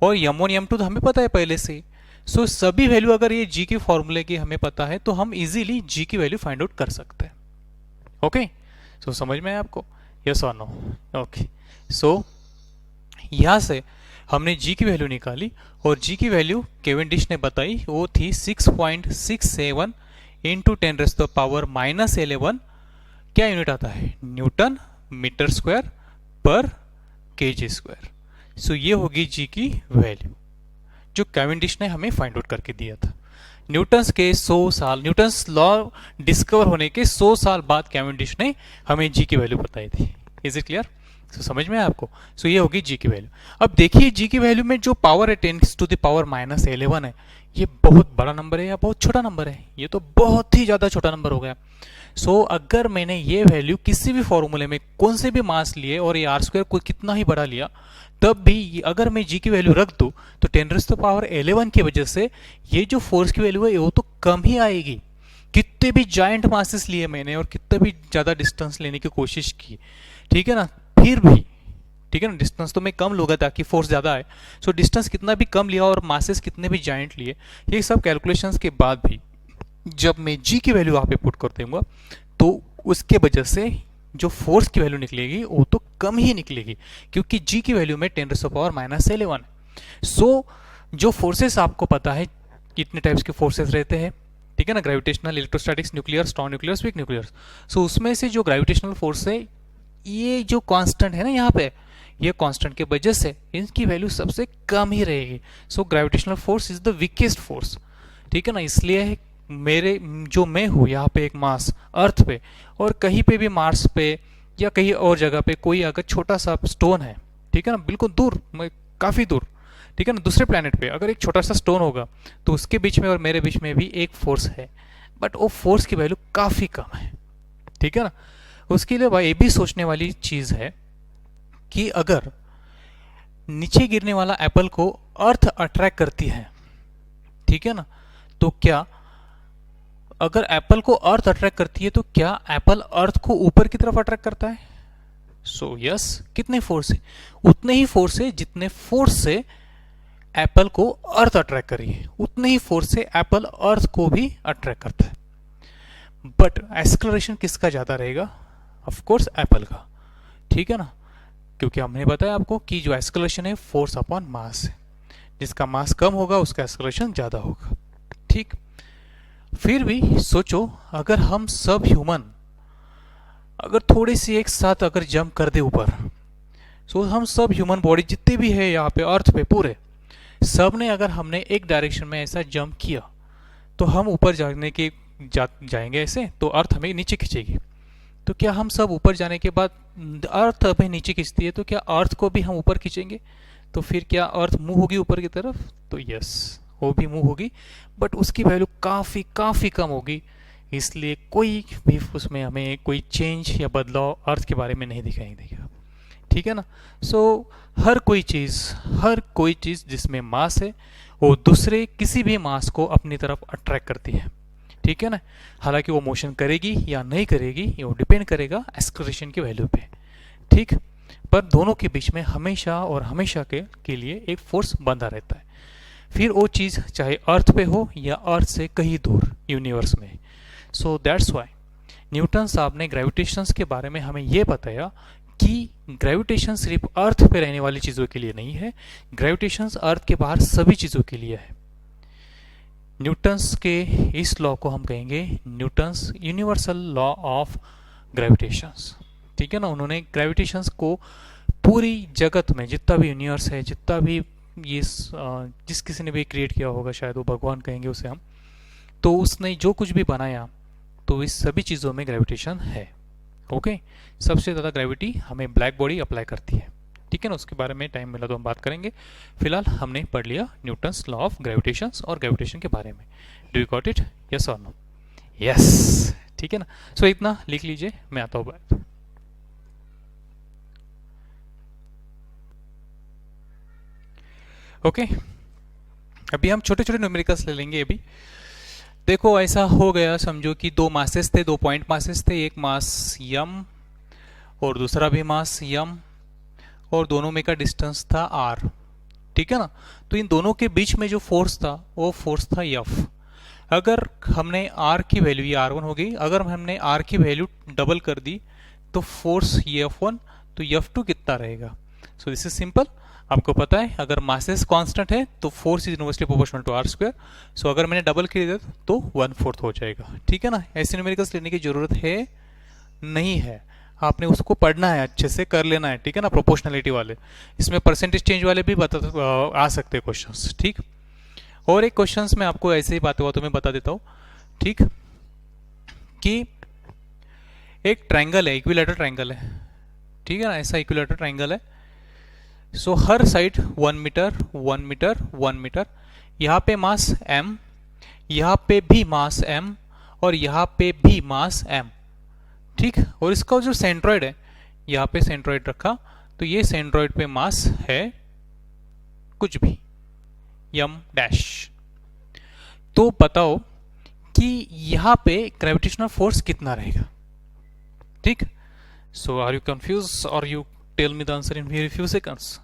और m1 m2 तो हमें पता है पहले से। सो सभी वैल्यू अगर ये g के फॉर्मूले की हमें पता है तो हम इजीली g की वैल्यू फाइंड आउट कर सकते हैं। ओके, सो समझ में है आपको? यस और नो? ओके, सो यहां से हमने g की वैल्यू निकाली और g की वैल्यू केवेंडिश ने बताई, वो थी 6.67 इंटू 10⁻⁻11। क्या यूनिट आता है? न्यूटन मीटर स्क्वायर पर kg स्क्वायर। सो ये होगी g की वैल्यू जो कैवेंडिश ने हमें फाइंड आउट करके दिया था। न्यूटन्स के 100 साल, न्यूटन्स लॉ डिस्कवर होने के 100 साल बाद कैवेंडिश ने हमें g की वैल्यू बताई थी। Is it clear? सो समझ में है आपको? सो ये होगी g की वैल्यू। अब देखिए g की वैल्यू में जो पावर है 10⁻⁻11 है, ये बहुत बड़ा नंबर है या बहुत छोटा नंबर है? ये तो बहुत ही ज़्यादा छोटा नंबर हो गया। अगर मैंने ये वैल्यू किसी भी फॉर्मूले में कौन से भी मास लिए और ये आर स्क्वायर को कितना ही बड़ा लिया, तब भी अगर मैं जी की वैल्यू रख दूँ तो 10⁻11 की वजह से ये जो फोर्स की वैल्यू है वो तो कम ही आएगी। कितने भी जायंट मासेस लिए मैंने और कितने भी ज़्यादा डिस्टेंस लेने की कोशिश की, ठीक है ना, फिर भी, ठीक है ना, डिस्टेंस तो मैं कम लूँगा ताकि फोर्स ज़्यादा आए। डिस्टेंस कितना भी कम लिया और मासेस कितने भी जायंट लिए, ये सब कैलकुलेशंस के बाद भी जब मैं जी की वैल्यू वहाँ पे पुट कर दूंगा तो उसके वजह से जो फोर्स की वैल्यू निकलेगी वो तो कम ही निकलेगी, क्योंकि जी की वैल्यू में 10⁻11 है। जो फोर्सेस आपको पता है कितने टाइप्स के फोर्सेस रहते हैं, ठीक है ना, gravitational, electrostatics, nuclear, strong nuclear, weak nuclear. उसमें से जो ग्रेविटेशनल फोर्स है, ये जो कांस्टेंट है ना यहाँ पे, ये कांस्टेंट के वजह से इनकी वैल्यू सबसे कम ही रहेगी। Gravitational force is the weakest force, ठीक है ना। इसलिए मेरे जो मैं हूँ यहाँ पे एक मास अर्थ पे, और कहीं पे भी मार्स पे या कहीं और जगह पे कोई अगर छोटा सा स्टोन है, ठीक है ना, बिल्कुल दूर, काफ़ी दूर, ठीक है ना, दूसरे प्लेनेट पे अगर एक छोटा सा स्टोन होगा तो उसके बीच में और मेरे बीच में भी एक फोर्स है, बट वो फोर्स की वैल्यू काफ़ी कम है, ठीक है ना। उसके लिए भाई ये भी सोचने वाली चीज़ है कि अगर नीचे गिरने वाला एप्पल को अर्थ अट्रैक्ट करती है, ठीक है ना, तो क्या अगर एप्पल को अर्थ अट्रैक्ट करती है तो क्या एप्पल अर्थ को ऊपर की तरफ अट्रैक्ट करता है? यस, कितने फोर्स है? उतने ही फोर्स है जितने फोर्स से एप्पल को अर्थ अट्रैक्ट कर रही है, उतने ही फोर्स से एप्पल अर्थ को भी अट्रैक्ट करता है। बट एक्सेलरेशन किसका ज्यादा रहेगा? ऑफ कोर्स एप्पल का, ठीक है ना, क्योंकि हमने बताया आपको कि जो एक्सेलरेशन है फोर्स अपॉन मास है, जिसका मास कम होगा उसका एक्सेलरेशन ज्यादा होगा, ठीक। फिर भी सोचो अगर हम सब ह्यूमन अगर थोड़ी सी एक साथ अगर जंप कर दे ऊपर, हम सब ह्यूमन बॉडी जितने भी है यहाँ पे अर्थ पे पूरे, सब ने अगर हमने एक डायरेक्शन में ऐसा जंप किया तो हम ऊपर जाने के जाएंगे ऐसे, तो अर्थ हमें नीचे खींचेगी। तो क्या हम सब ऊपर जाने के बाद अर्थ हमें नीचे खींचती है, तो क्या अर्थ को भी हम ऊपर खींचेंगे? तो फिर क्या अर्थ मूव होगी ऊपर की तरफ? तो यस, वो भी मूव होगी, बट उसकी वैल्यू काफ़ी काफ़ी कम होगी। इसलिए कोई भी उसमें हमें कोई चेंज या बदलाव अर्थ के बारे में नहीं दिखाई देगा, ठीक है ना। हर कोई चीज़ जिसमें मास है वो दूसरे किसी भी मास को अपनी तरफ अट्रैक्ट करती है, ठीक है ना। हालांकि वो मोशन करेगी या नहीं करेगी ये वो डिपेंड करेगा एक्सेलरेशन की वैल्यू पे, ठीक। पर दोनों के बीच में हमेशा और हमेशा के लिए एक फोर्स बंधा रहता है, फिर वो चीज़ चाहे अर्थ पे हो या अर्थ से कहीं दूर यूनिवर्स में। दैट्स वाई न्यूटन साहब ने ग्रेविटेशंस के बारे में हमें ये बताया कि ग्रेविटेशन सिर्फ अर्थ पे रहने वाली चीज़ों के लिए नहीं है, ग्रेविटेशंस अर्थ के बाहर सभी चीज़ों के लिए है। न्यूटन्स के इस लॉ को हम कहेंगे न्यूटन्स यूनिवर्सल लॉ ऑफ ग्रेविटेशंस, ठीक है ना। उन्होंने ग्रेविटेशंस को पूरी जगत में जितना भी यूनिवर्स है, जितना भी ये जिस किसी ने भी क्रिएट किया होगा, शायद वो भगवान कहेंगे उसे हम, तो उसने जो कुछ भी बनाया तो इस सभी चीज़ों में ग्रेविटेशन है, ओके। सबसे ज़्यादा ग्रेविटी हमें ब्लैक बॉडी अप्लाई करती है, ठीक है ना। उसके बारे में टाइम मिला तो हम बात करेंगे। फिलहाल हमने पढ़ लिया न्यूटन्स लॉ ऑफ ग्रेविटेशन और ग्रेविटेशन के बारे में। Do you got it? Yes और नो? यस, ठीक है ना। इतना लिख लीजिए, मैं आता हूँ बात। ओके, अभी हम छोटे छोटे न्यूमेरिकल्स ले लेंगे। अभी देखो ऐसा हो गया, समझो कि दो मासेस थे, दो पॉइंट मासेस थे, एक मास यम और दूसरा भी मास यम, और दोनों में का डिस्टेंस था आर, ठीक है ना। तो इन दोनों के बीच में जो फोर्स था वो फोर्स था एफ। अगर हमने आर की वैल्यू, ये आर वन हो गई, अगर हमने आर की वैल्यू डबल कर दी तो फोर्स ये एफ वन, तो एफ टू कितना रहेगा? दिस इज सिंपल, आपको पता है अगर मासेस कांस्टेंट है तो force is inversely proportional to R square. अगर मैंने डबल कर दिया तो 1/4 हो जाएगा, ठीक है ना। ऐसे न्यूमेरिकल्स लेने की जरूरत है नहीं है, आपने उसको पढ़ना है, अच्छे से कर लेना है, ठीक है ना। प्रोपोर्शनलिटी वाले, इसमें परसेंटेज चेंज वाले भी आ सकते हैं क्वेश्चंस, ठीक। और एक क्वेश्चंस मैं आपको ऐसे ही बातें बातों में बता देता हूँ, ठीक, कि एक ट्रायंगल है, इक्विलैटरल ट्रायंगल है, ठीक है ना। ऐसा इक्विलैटरल ट्रायंगल है। हर साइड 1 मीटर 1 मीटर 1 मीटर, यहाँ पे मास m, यहाँ पे भी मास m और यहाँ पे भी मास m, ठीक। और इसका जो सेंट्रॉइड है, यहाँ पे सेंट्रॉइड रखा, तो ये सेंट्रॉइड पे मास है कुछ भी m डैश। तो बताओ कि यहाँ पे ग्रेविटेशनल फोर्स कितना रहेगा, ठीक। सो आर यू कंफ्यूज और you tell me the answer in very few seconds,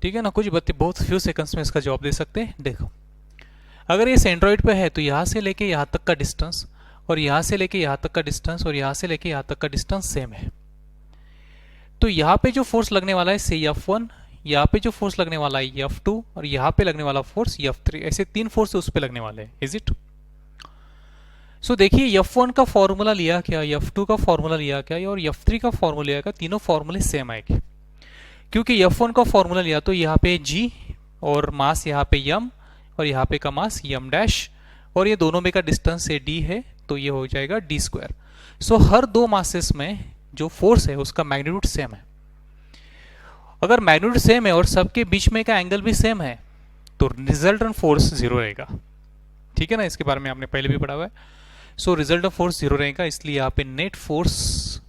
ठीक है ना। कुछ बच्चे बहुत फ्यू सेकंड्स में इसका जवाब दे सकते हैं। देखो, अगर ये सेंट्रॉइड पे है तो यहाँ से लेके यहाँ तक का डिस्टेंस और यहाँ से लेके यहाँ तक का डिस्टेंस और यहाँ से लेके यहाँ तक का डिस्टेंस सेम है। तो यहाँ पे जो फोर्स लगने वाला है से F1, यहाँ पे जो फोर्स लगने वाला है F2 और यहाँ पे लगने वाला फोर्स F3, ऐसे 3 फोर्स उस पे लगने वाले हैं। Is it? सो देखिए, F1 का फॉर्मूला लिया क्या, F2 का फॉर्मूला लिया क्या और F3 का फॉर्मूला लिया क्या, तीनों फॉर्मूले सेम आएंगे। क्योंकि F1 का फॉर्मूला लिया तो यहाँ पे G और मास यहाँ पे m और यहाँ पे का मास m डैश और ये दोनों में का डिस्टेंस से d है, तो ये हो जाएगा d स्क्वायर। सो हर दो मासेस में जो फोर्स है उसका मैग्नीट्यूड सेम है। अगर मैग्नीट्यूड सेम है और सबके बीच में का एंगल भी सेम है तो रिजल्टेंट फोर्स जीरो रहेगा, ठीक है ना। इसके बारे में आपने पहले भी पढ़ा हुआ है। सो रिजल्टेंट फोर्स जीरो रहेगा, इसलिए यहाँ पे net force,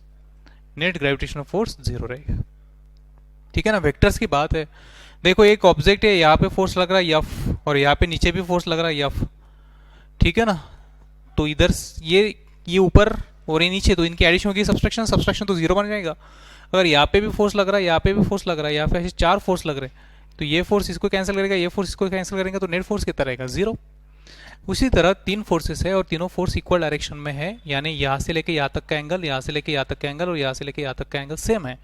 net gravitational force zero रहेगा, ठीक है ना। वेक्टर्स की बात है। देखो, एक ऑब्जेक्ट है, यहाँ पे फोर्स लग रहा है F और यहाँ पे नीचे भी फोर्स लग रहा है F, ठीक है ना। तो इधर ये ऊपर और ये नीचे, तो इनकी एडिशन होगी, सब्सट्रैक्शन, सब्सट्रैक्शन तो जीरो बन जाएगा। अगर यहाँ पे भी फोर्स लग रहा है, यहाँ पे भी फोर्स लग रहा है, यहाँ पे ऐसे 4 फोर्स लग रहे हैं, तो ये फोर्स इसको कैंसिल करेगा, ये फोर्स इसको कैंसिल करेगा, तो नेट फोर्स कितना रहेगा, जीरो। उसी तरह 3 फोर्सेस है और तीनों फोर्स इक्वल डायरेक्शन में है, यानी यहाँ से लेके यहाँ तक का एंगल, यहाँ से लेके यहाँ तक का एंगल और यहाँ से लेके यहाँ तक का एंगल सेम है,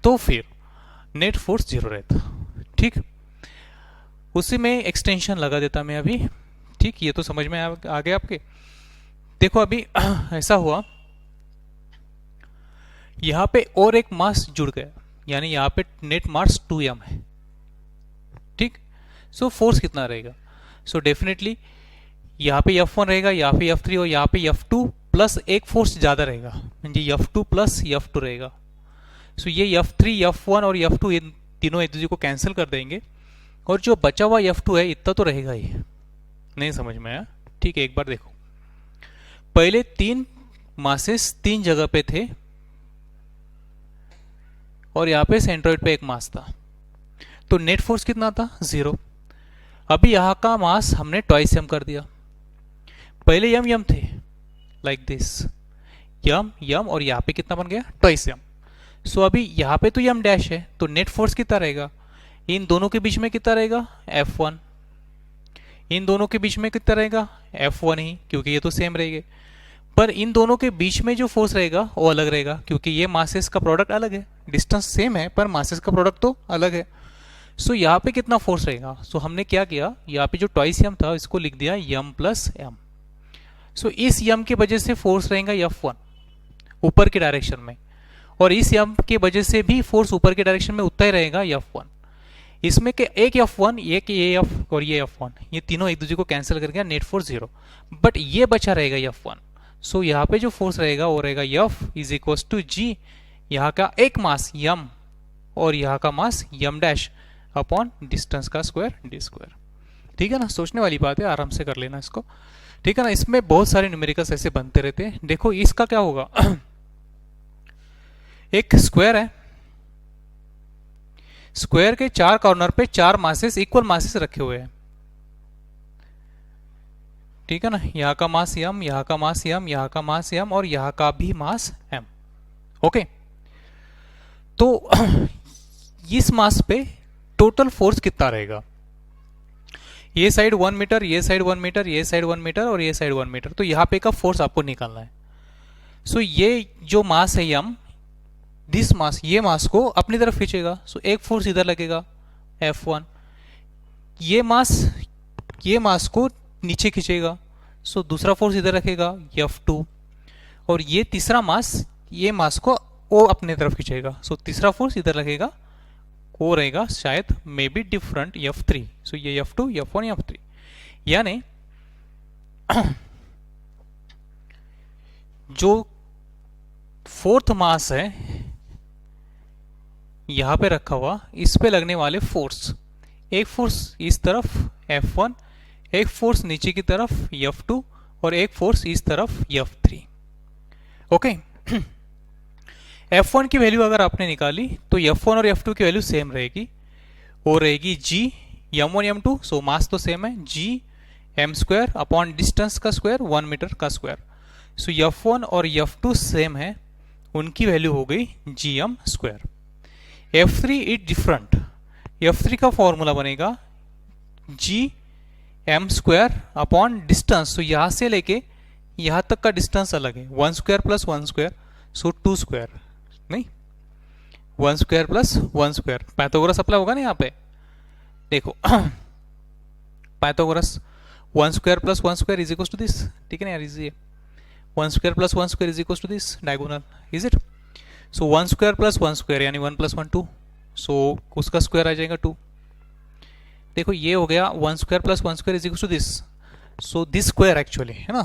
तो फिर नेट फोर्स जीरो रहता, ठीक। उसी में एक्सटेंशन लगा देता मैं अभी, ठीक। ये तो समझ में आ गया आपके। देखो अभी ऐसा हुआ, यहाँ पे और एक मास जुड़ गया, यानी यहाँ पे नेट मास 2m है, ठीक। सो फोर्स कितना रहेगा, सो डेफिनेटली यहाँ पे F1 रहेगा, यहाँ पे F3 और यहाँ पे F2 प्लस एक फोर्स ज्यादा रहेगा, F2 प्लस F2 रहेगा। सो ये F3, F1 और F2 ये तीनों एक दूसरे को कैंसिल कर देंगे और जो बचा हुआ F2 है इतना तो रहेगा ही। नहीं समझ में आया, ठीक है। एक बार देखो, पहले 3 मासेस 3 जगह पे थे और यहाँ पे सेंट्रॉइड पे एक मास था, तो नेट फोर्स कितना था, जीरो। अभी यहाँ का मास हमने ट्वाइस m कर दिया, पहले m थे लाइक दिस, m और यहाँ पे कितना बन गया, ट्वाइस m। सो अभी यहाँ पे तो m डैश है, तो नेट फोर्स कितना रहेगा, इन दोनों के बीच में कितना रहेगा, F1। इन दोनों के बीच में कितना रहेगा, F1 ही, क्योंकि ये तो सेम रहेंगे। पर इन दोनों के बीच में जो फोर्स रहेगा वो अलग रहेगा, क्योंकि ये मासेस का प्रोडक्ट अलग है, डिस्टेंस सेम है पर मासेस का प्रोडक्ट तो अलग है। सो यहाँ पे कितना फोर्स रहेगा, सो हमने क्या किया, यहाँ पे जो ट्वाइस m था इसको लिख दिया m प्लस m। सो इस m की वजह से फोर्स रहेगा F1 ऊपर के डायरेक्शन में, और इस m की वजह से भी फोर्स ऊपर के डायरेक्शन में उतना ही रहेगा F1। इसमें के एक F1, एक ये F और ये F1, ये तीनों एक दूसरे को कैंसिल कर गया, नेट फोर्स जीरो। बट ये बचा रहेगा F1। सो यहाँ पे जो फोर्स रहेगा वो रहेगा F is equal to G, यहाँ का एक मास m और यहाँ का mass m dash upon distance का स्क्वायर d स्क्वायर, ठीक है ना। सोचने वाली बात है, आराम से कर लेना इसको, ठीक है ना। इसमें बहुत सारे न्यूमेरिकल्स ऐसे बनते रहते हैं। देखो इसका क्या होगा, एक स्क्वायर है, स्क्वायर के 4 कॉर्नर पे 4 मासेस, इक्वल मासेस रखे हुए हैं, ठीक है ना। यहाँ का मास m, यहाँ का मास m, यहाँ का मास m और यहाँ का भी मास m, ओके। तो इस मास पे टोटल फोर्स कितना रहेगा, ये साइड 1 मीटर, ये साइड 1 मीटर, ये साइड 1 मीटर और ये साइड 1 मीटर, तो यहाँ पे का फोर्स आपको निकालना है। सो ये जो मास है m, दिस मास, ये मास को अपनी तरफ खींचेगा, सो एक फोर्स इधर लगेगा F1, ये मास को नीचे खींचेगा, सो दूसरा फोर्स इधर रखेगा F2, और ये तीसरा मास, ये मास को वो अपने तरफ खींचेगा, सो तीसरा फोर्स इधर लगेगा, वो रहेगा शायद मे बी डिफरेंट F3। सो ये F2, F1, F3, यानी जो फोर्थ मास है यहां पे रखा हुआ, इस पे लगने वाले फोर्स, एक फोर्स इस तरफ, F1, एक फोर्स नीचे की तरफ F2 और एक फोर्स इस तरफ F3। ओके F1 की वैल्यू अगर आपने निकाली तो F1 और F2 की वैल्यू सेम रहेगी, वो रहेगी G m1 m2, सो मास तो सेम है, G m square upon distance का स्क्वायर 1 मीटर का स्क्वायर। सो F1 और F2 सेम है, उनकी वैल्यू हो गई gm square. F3 is different, F3 का फॉर्मूला बनेगा G M square upon distance, तो यहां से लेके यहां तक का डिस्टेंस अलग है, 1 square plus 1 square, so 2 square, नहीं 1 square plus 1 square. Pythagoras apply होगा ना यहाँ पे, देखो Pythagoras 1 square plus 1 square is equal to this, ठीक है ना यार, इजी है। 1 square plus 1 square is equal to this diagonal, is it. So 1 square plus 1 square यानी 1 प्लस 1 2, सो उसका स्क्वायर आ जाएगा 2। देखो ये हो गया 1 square plus 1 square is equal to this, so this square actually है ना,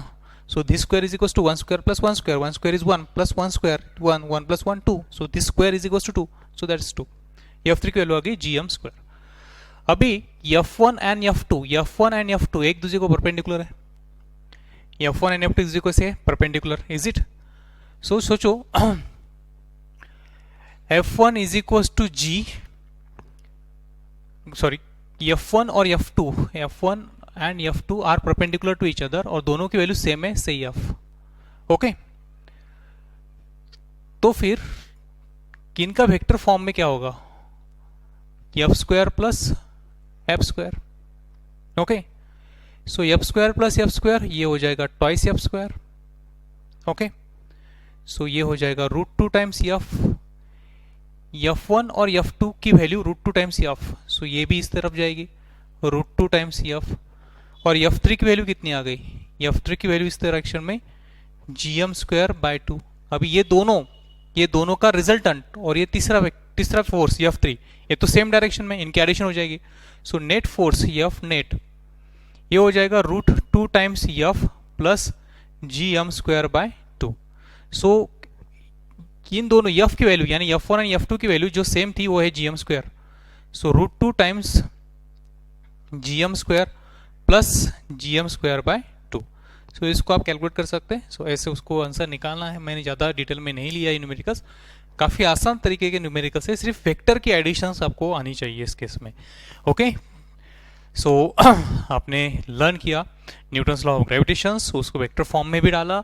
so this square is equal to 1 square plus 1 square, 1 square is 1 plus 1 square 1, 1 plus 1 2, so this square is equal to 2, so that is 2। F3 की वैल्यू आ गई gm स्क्वायर। अभी F1 एंड F2 एक दूसरे को परपेंडिकुलर है, F1 एंड F2 एक दूसरे को से परपेंडिकुलर, इज इट। सो सोचो F1 is equal to G, sorry F1 और F1 and F2 are perpendicular to each other, और दोनों की वैल्यू सेम है, से F। ओके तो फिर किनका वेक्टर फॉर्म में क्या होगा, F square plus F square. Okay so F square plus F square ये हो जाएगा twice F square. Okay so ये हो जाएगा √2 टाइम्स F1 और F2 की वैल्यू √2 टाइम्स F, सो ये भी इस तरफ जाएगी √2 टाइम्स F। और F3 की वैल्यू कितनी आ गई, F3 की वैल्यू इस डायरेक्शन में gm स्क्वायर बाय 2। अभी ये दोनों का रिजल्टेंट और ये तीसरा फोर्स F3, ये तो सेम डायरेक्शन में, इनकी एडिशन हो जाएगी, so net force F net ये हो जाएगा √2 times F plus gm square by 2। सो इन दोनों F की वैल्यू यानी F1 और F2 की वैल्यू जो सेम थी वो है gm square, so √2 times gm square plus gm square by 2। सो इसको आप कैलकुलेट कर सकते हैं। सो ऐसे उसको आंसर निकालना है, मैंने ज़्यादा डिटेल में नहीं लिया न्यूमेरिकल्स, काफ़ी आसान तरीके के न्यूमेरिकल्स है, सिर्फ वेक्टर की एडिशंस आपको आनी चाहिए इस केस में। ओके सो आपने लर्न किया न्यूटन्स लॉ ऑफ ग्रेविटेशंस, उसको वेक्टर फॉर्म में भी डाला,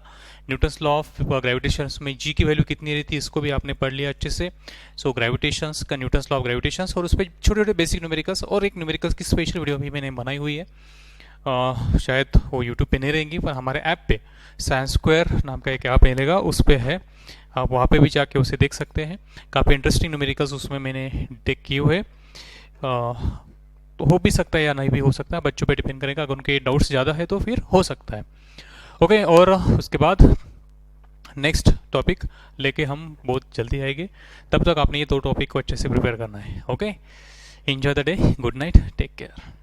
न्यूटन्स लॉ ऑफ ग्रेविटेशंस में जी की वैल्यू कितनी रहती है इसको भी आपने पढ़ लिया अच्छे से। सो ग्रेविटेशंस का न्यूटन्स लॉ ऑफ ग्रेविटेशंस, और उस पर छोटे छोटे बेसिक न्यूमेरिकल्स और एक न्यूमेरिकल्स की स्पेशल वीडियो भी मैंने बनाई हुई है, शायद वो यूट्यूब पे नहीं रहेंगी पर हमारे ऐप पे साइंस स्क्वायर नाम का एक ऐप मिलेगा, उस पर है, आप वहाँ पे भी जाके उसे देख सकते हैं। काफ़ी इंटरेस्टिंग न्यूमेरिकल्स उसमें मैंने देख किए हुए, तो हो भी सकता है या नहीं भी हो सकता है, बच्चों पे डिपेंड करेगा, अगर उनके डाउट्स ज़्यादा है तो फिर हो सकता है। ओके और उसके बाद नेक्स्ट टॉपिक लेके हम बहुत जल्दी आएंगे, तब तक आपने ये 2 टॉपिक को अच्छे से प्रिपेयर करना है। Okay enjoy the day, good night, take care.